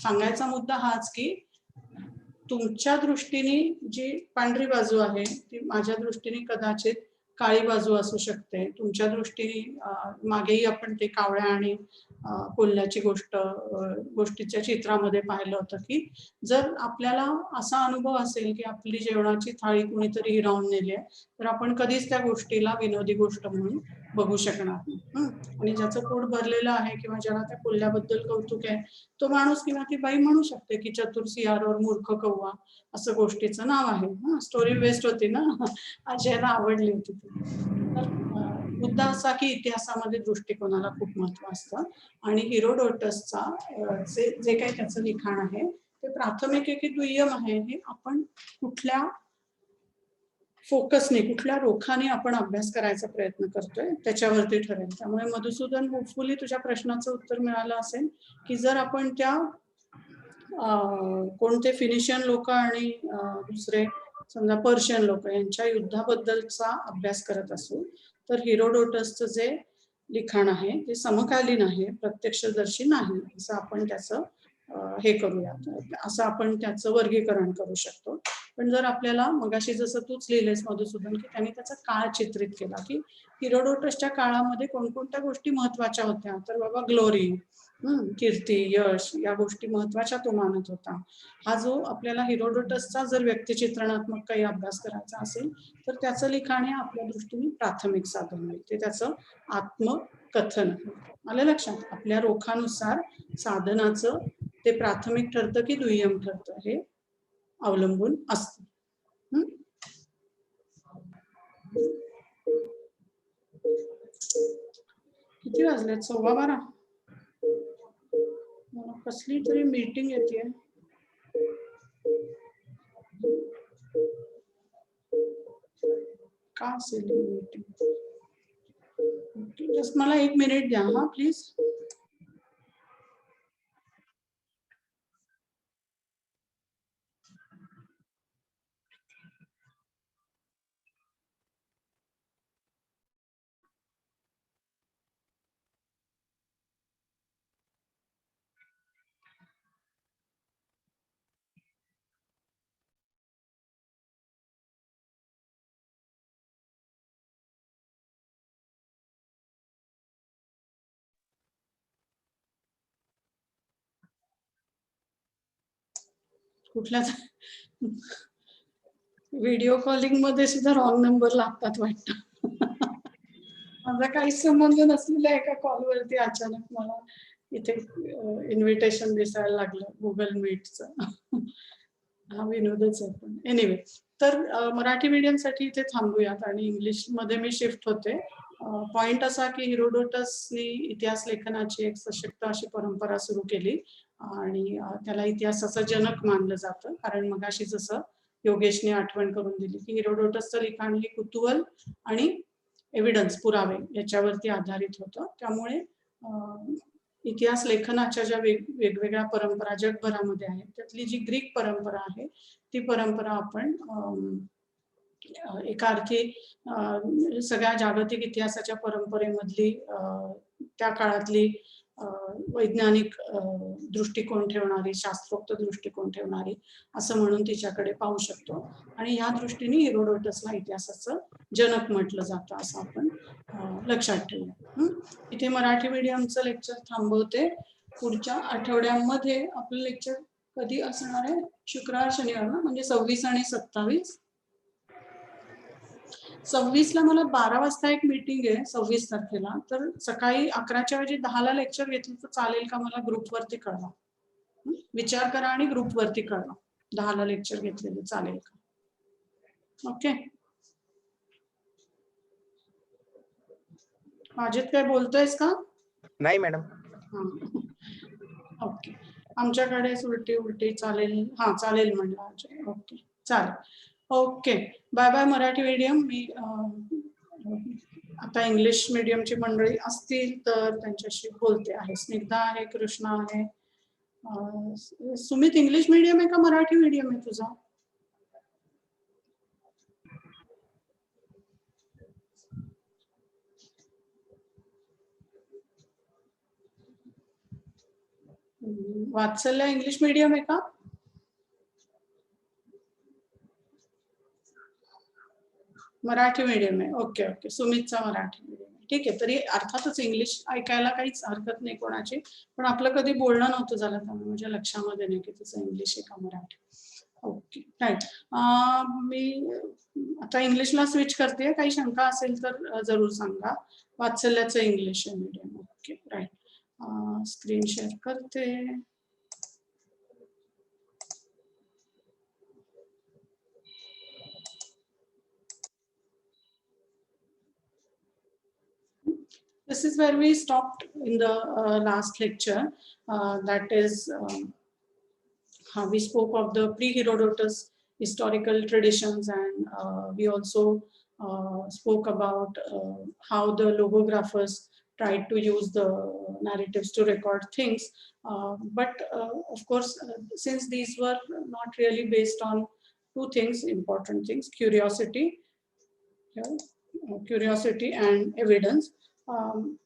A: सांगायचा मुद्दा हाच की तुमच्या दृष्टीने जी पांढरी बाजू आहे ती माझ्या दृष्टीने कदाचित काळी बाजू असू शकते. तुमच्या दृष्टीने मागेही आपण ते कावळ्या आणि कोल्ह्याची गोष्टीच्या चित्रामध्ये पाहिलं होतं की जर आपल्याला असा अनुभव असेल की आपली जेवणाची थाळी कुणीतरी हिरावून नेली आहे, तर आपण कधीच त्या गोष्टीला विनोदी गोष्ट म्हणून बघू शकणार नाही. आणि ज्याचं पोट भरलेलं आहे किंवा ज्याला त्या कोल्ह्याबद्दल कौतुक आहे, तो माणूस किंवा ती बाई म्हणू शकते की चतुर सिंहावर मूर्ख कौवा असं गोष्टीचं नाव आहे. स्टोरी बेस्ड होती ना, अजयला आवडली होती ती. तर मुद्दा असा की इतिहासामध्ये दृष्टिकोनाला खूप महत्व असतं आणि हिरोडोटसचा जे काही त्याचं लिखाण आहे ते प्राथमिक आहे की दुय्यम आहे हे आपण कुठल्या फोकसने, कुठल्या रोखाने आपण अभ्यास करायचा प्रयत्न करतोय त्याच्यावरती ठरेल. त्यामुळे मधुसूदन, होपफुली तुझ्या प्रश्नाचं उत्तर मिळालं असेल की जर आपण त्या कोणते फिनिशियन लोक आणि दुसरे समजा पर्शियन लोक यांच्या युद्धाबद्दलचा अभ्यास करत असू तर हिरोडोटसचं जे लिखाण आहे ते समकालीन आहे, प्रत्यक्षदर्शी नाही, असं आपण त्याचं हे करूया, असं आपण त्याचं वर्गीकरण करू शकतो. पण जर आपल्याला मगाशी जसं तूच लिहिलेस मधुसूदन की त्यांनी त्याचा काळ चित्रित केला की हिरोडोटसच्या काळामध्ये कोणकोणत्या गोष्टी महत्वाच्या होत्या, तर बाबा ग्लोरी, कीर्ती, यश या गोष्टी महत्वाच्या तो मानत होता. हा जो आपल्याला हिरोडोटसचा जर व्यक्तिचित्रणात्मक काही अभ्यास करायचा असेल तर त्याचं लिखाण हे आपल्या दृष्टीने प्राथमिक साधन आहे, ते त्याचं आत्मकथन. आलं लक्षात? आपल्या रोखानुसार साधनाचं ते प्राथमिक ठरतं की दुय्यम ठरतं हे अवलंबून असतं. किती वाजलेत? 12:15. कसली तरी मीटिंग येते. का असेल मीटिंग? जस्ट मला 1 मिनिट द्या हा प्लीज. कुठल्या व्हिडिओ कॉलिंग मध्ये सुद्धा रॉंग नंबर लागतात वाटतं. माझा काहीच संबंध नसलेला एका कॉलवरती अचानक मला इथे इन्व्हिटेशन दिसायला लागलं गुगल मीटचं. हा विनोदच आहे. पण एनिवे, तर मराठी मीडियमसाठी इथे थांबूयात आणि इंग्लिश मध्ये मी शिफ्ट होते. पॉइंट असा की हिरोडोटसनी इतिहास लेखनाची एक सशक्त अशी परंपरा सुरू केली आणि त्याला इतिहासाचा जनक मानलं जातं. कारण मगाशी जसं योगेशने आठवण करून दिली की हिरोडोटसचं लिखाण हे कुतूहल आणि एव्हिडन्स, पुरावे याच्यावरती आधारित होतं. त्यामुळे इतिहास लेखनाच्या ज्या वेगवेगळ्या परंपरा जगभरामध्ये आहेत त्यातली जी ग्रीक परंपरा आहे ती परंपरा आपण एका अर्थी सगळ्या जागतिक इतिहासाच्या परंपरेमधली त्या काळातली वैज्ञानिक दृष्टिकोन ठेवणारी, शास्त्रोक्त दृष्टिकोन ठेवणारी असं म्हणून तिच्याकडे पाहू शकतो. आणि या दृष्टीने हेरोडोटसला इतिहासाचं जनक म्हटलं जातं असं आपण लक्षात ठेवूया. इथे मराठी मीडियमचं लेक्चर थांबवते. पुढच्या आठवड्यामध्ये आपलं लेक्चर कधी असणार आहे? शुक्रवार शनिवार ना, म्हणजे 26 आणि 27. 26 ला मला 12 वाजता एक मीटिंग आहे 26 तारखेला. तर सकाळी 11च्या ऐवजी 10 लेक्चर घेतलं तर चालेल का? मला ग्रुपवरती कळवा. विचार करा आणि ग्रुपवरती कळवा. 10 लेक्चर घेतलेले चालेल का? ओके. अजित काय बोलतोयस का?
B: नाही मॅडम.
A: ओके. आमच्याकडे उलटी चालेल. हा चालेल म्हणलं अजय. ओके चालेल. Okay bye bye Marathi medium. मी आता इंग्लिश मीडियमची मंडळी असतील तर त्यांच्याशी बोलते आहे. स्निग्धा आहे, कृष्णा आहे. सुमित इंग्लिश मीडियम आहे का मराठी मीडियम आहे तुझा? वात्सल्य इंग्लिश मीडियम आहे का? मराठी मीडियम आहे. Okay okay. सुमितचा मराठी मीडियम आहे. ठीक आहे. तरी अर्थातच इंग्लिश ऐकायला काहीच हरकत नाही कोणाची, पण आपलं कधी बोलणं नव्हतं झालं त्यामुळे माझ्या लक्षामध्ये नाही की तुझं इंग्लिश आहे का मराठी. Okay right. मी आता इंग्लिशला स्विच करते. काही शंका असेल तर जरूर सांगा. वात्सल्याचं इंग्लिश आहे medium. Okay right. Screen share करते. This is where we stopped in the last lecture. That is, how we spoke of the pre-Herodotus historical traditions, and we also spoke about how the logographers tried to use the narratives to record things. But of course, since these were not really based on two things, important things, curiosity and evidence,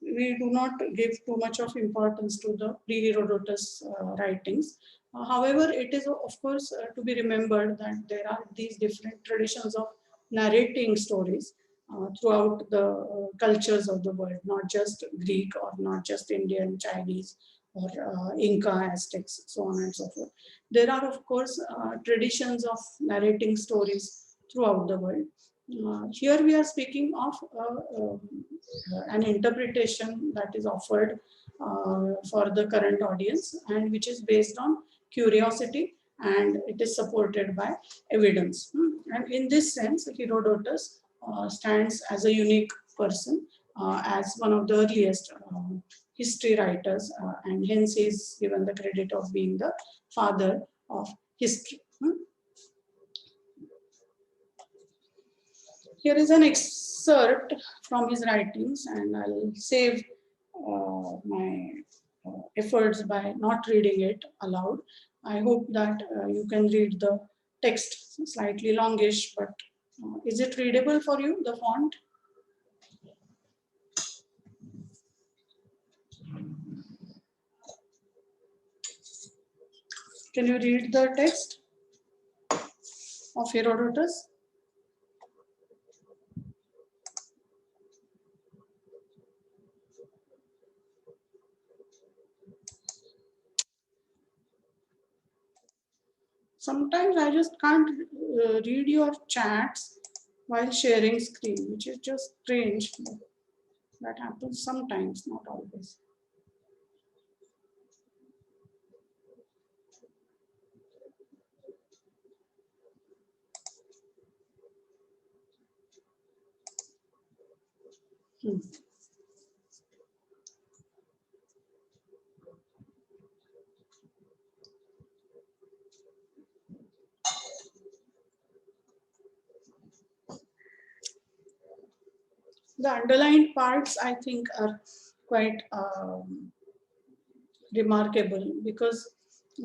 A: we do not give too much of importance to the pre-Herodotus writings. However, it is of course to be remembered that there are these different traditions of narrating stories throughout the cultures of the world, not just Greek or not just Indian, Chinese or Inca, Aztecs, so on and so forth. There are of course traditions of narrating stories throughout the world. Here we are speaking of an interpretation that is offered for the current audience and which is based on curiosity, and it is supported by evidence. And in this sense, Herodotus stands as a unique person, as one of the earliest history writers, and hence he is given the credit of being the father of history. Here is an excerpt from his writings, and I'll save my efforts by not reading it aloud. I hope that you can read the text. Slightly longish, but is it readable for you, the font? Can you read the text of Herodotus? Sometimes I just can't read your chats while sharing screen, which is just strange. That happens sometimes, not always. The underlined parts, I think, are quite remarkable, because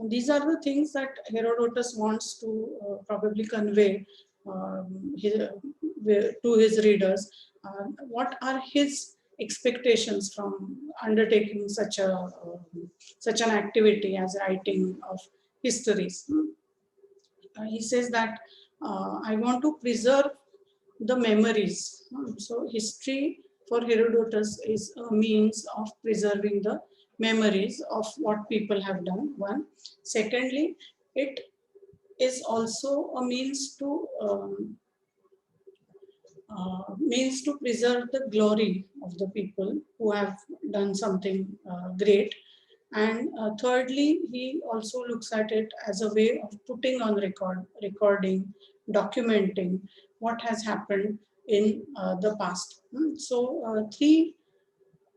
A: these are the things that Herodotus wants to probably convey to his readers. What are his expectations from undertaking such an activity as writing of histories. He says that I want to preserve the memories. So history for Herodotus is a means of preserving the memories of what people have done, one. Secondly, it is also a means to preserve the glory of the people who have done something great. And thirdly, he also looks at it as a way of putting on recording, documenting what has happened in the past. So three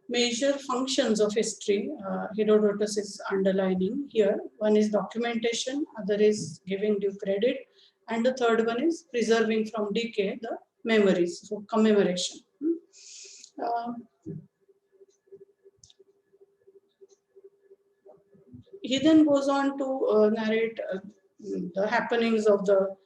A: major functions of history Herodotus is underlining here. One is documentation, other is giving due credit, and the third one is preserving from decay the memories, so commemoration. Uh, he then goes on to narrate the happenings of the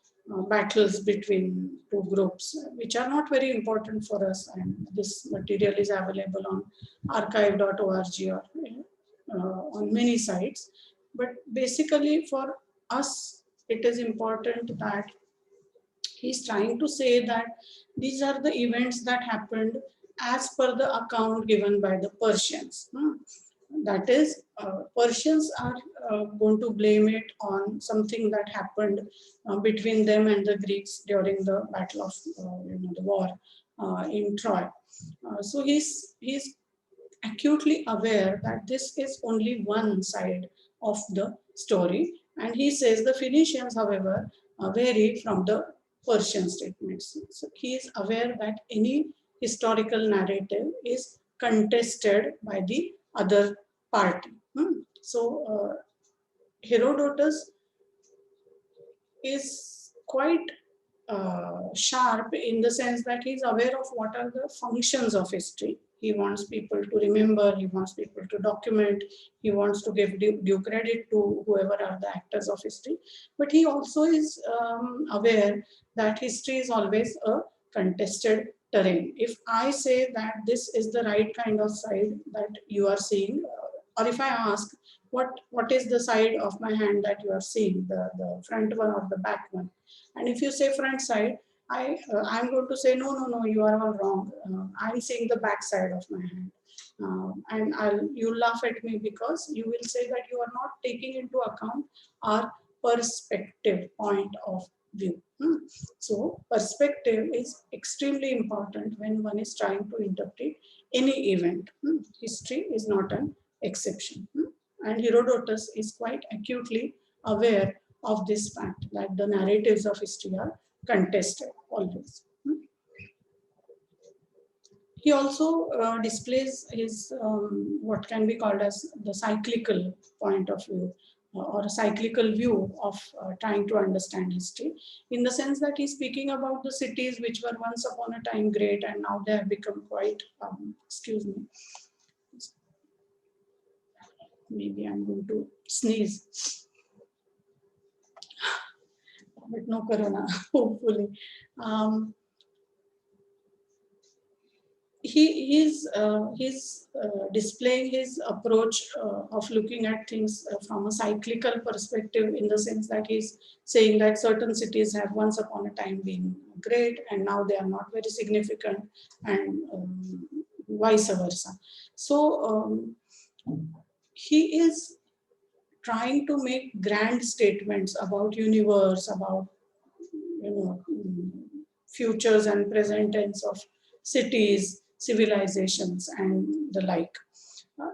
A: battles between two groups, which are not very important for us. And this material is available on archive.org or on many sites. But basically for us, it is important that he's trying to say that these are the events that happened as per the account given by the Persians. That is, Persians are going to blame it on something that happened between them and the Greeks during the battle of the war in Troy. So he's acutely aware that this is only one side of the story, and he says the Phoenicians, however, vary from the Persian statements. So he is aware that any historical narrative is contested by the other party. So Herodotus is quite sharp in the sense that he's aware of what are the functions of history. He wants people to remember, he wants people to document, he wants to give due credit to whoever are the actors of history. But he also is aware that history is always a contested terrain. If I say that this is the right kind of side that you are seeing, or if I ask, what is the side of my hand that you are seeing, the front one or the back one? And if you say front side, I'm going to say, no, you are all wrong. I'm seeing the back side of my hand. And you'll laugh at me because you will say that you are not taking into account our perspective point of view. So perspective is extremely important when one is trying to interpret any event. History is not an exception. And Herodotus is quite acutely aware of this fact that the narratives of history are contested always. He also displays his what can be called as the cyclical point of view or a cyclical view of trying to understand history, in the sense that he's speaking about the cities which were once upon a time great and now they have become quite, excuse me, maybe I'm going to sneeze. But no corona, hopefully. He's displaying his approach of looking at things from a cyclical perspective, in the sense that he's saying that certain cities have once upon a time been great and now they are not very significant, and vice versa. So he is trying to make grand statements about universe, about futures and present tense of cities, civilizations, and the like.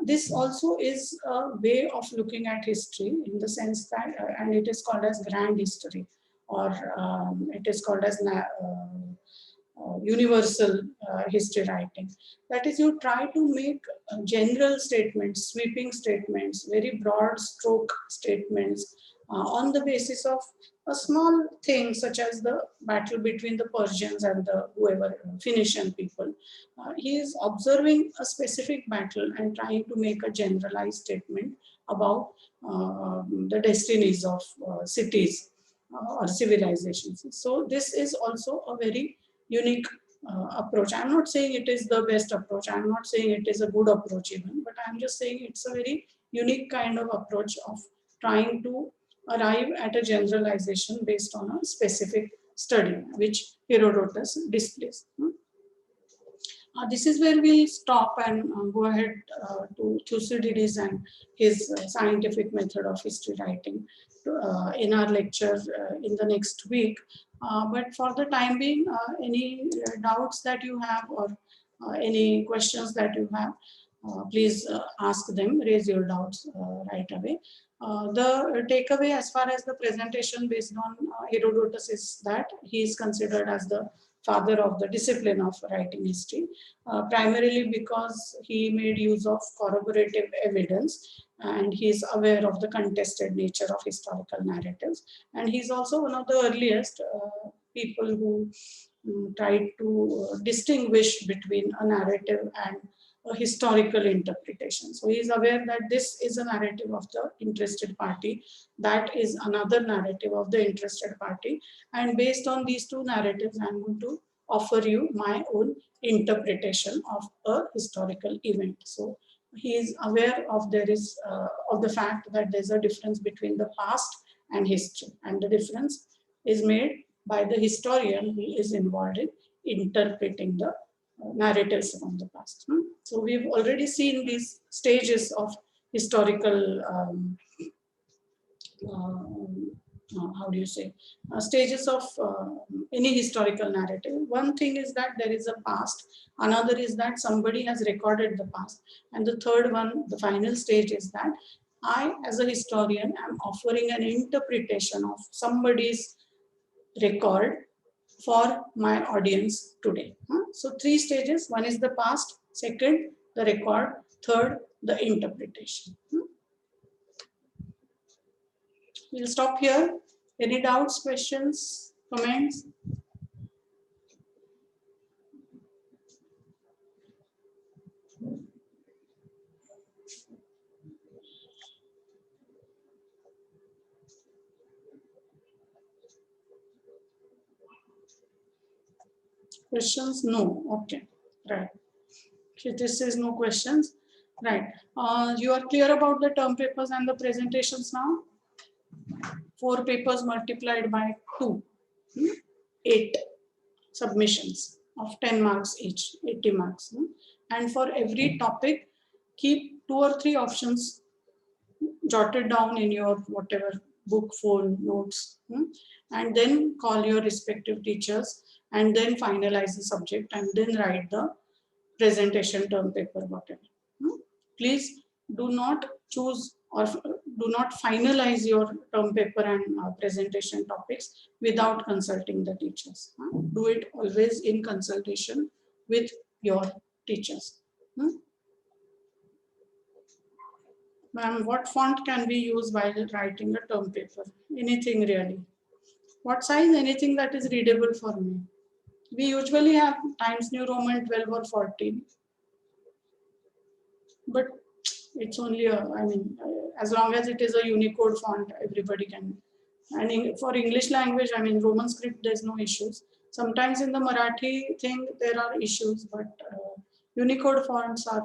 A: This also is a way of looking at history, in the sense that, and it is called as grand history, or it is called as universal history writing. That is, you try to make general statements, sweeping statements, very broad stroke statements on the basis of a small thing such as the battle between the Persians and the whoever Phoenician people. He is observing a specific battle and trying to make a generalized statement about the destinies of cities or civilizations. So this is also a very unique approach. I'm not saying it is the best approach. I'm not saying it is a good approach even, but I'm just saying it's a very unique kind of approach of trying to arrive at a generalization based on a specific study, which Herodotus displays. This is where we'll stop and go ahead to Thucydides and his scientific method of history writing in our lecture in the next week. But for the time being, any doubts that you have or any questions that you have, please ask them, raise your doubts right away. The takeaway as far as the presentation based on Herodotus is that he is considered as the father of the discipline of writing history, primarily because he made use of corroborative evidence and he is aware of the contested nature of historical narratives. And he's also one of the earliest people who tried to distinguish between a narrative and a historical interpretation. So he is aware that this is a narrative of the interested party, that is another narrative of the interested party, and based on these two narratives, I'm going to offer you my own interpretation of a historical event. So he is aware of of the fact that there's a difference between the past and history, and the difference is made by the historian who is involved in interpreting the narratives from the past. So we've already seen these stages of historical how do you say, stages of any historical narrative. One thing is that there is a past, another is that somebody has recorded the past, and the third one, the final stage, is that I, as a historian, am offering an interpretation of somebody's record for my audience today. So three stages: one is the past, second, the record, third, the interpretation. We'll stop here. Any doubts, questions, comments? Questions? No. Okay. Right. Okay, this is no questions. Right. You are clear about the term papers and the presentations now? 4 papers multiplied by 2. 8 submissions of 10 marks each, 80 marks. And for every topic, keep 2 or 3 options jotted down in your whatever book, phone, notes, and then call your respective teachers and then finalize the subject and then write the presentation, term paper, whatever. Please do not choose or do not finalize your term paper and presentation topics without consulting the teachers. Do it always in consultation with your teachers. Ma'am, what font can be used while writing a term paper? Anything really. What size? Anything that is readable for me. We usually have Times New Roman 12 or 14. But it's only as long as it is a Unicode font, everybody can. And for English language, Roman script, there's no issues. Sometimes in the Marathi thing, there are issues, but Unicode fonts are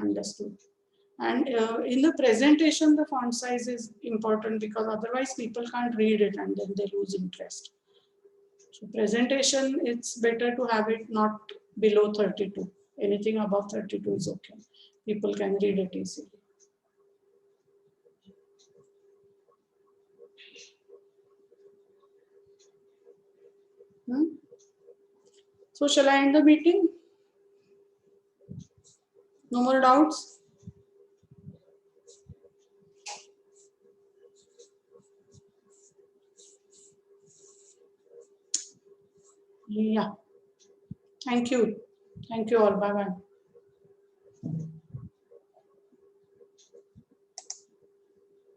A: understood. And in the presentation, the font size is important because otherwise people can't read it and then they lose interest. So presentation, it's better to have it not below 32. Anything above 32 is okay. People can read it easily. So shall I end the meeting? No more doubts? Yeah. Thank you. Thank you all. Bye-bye.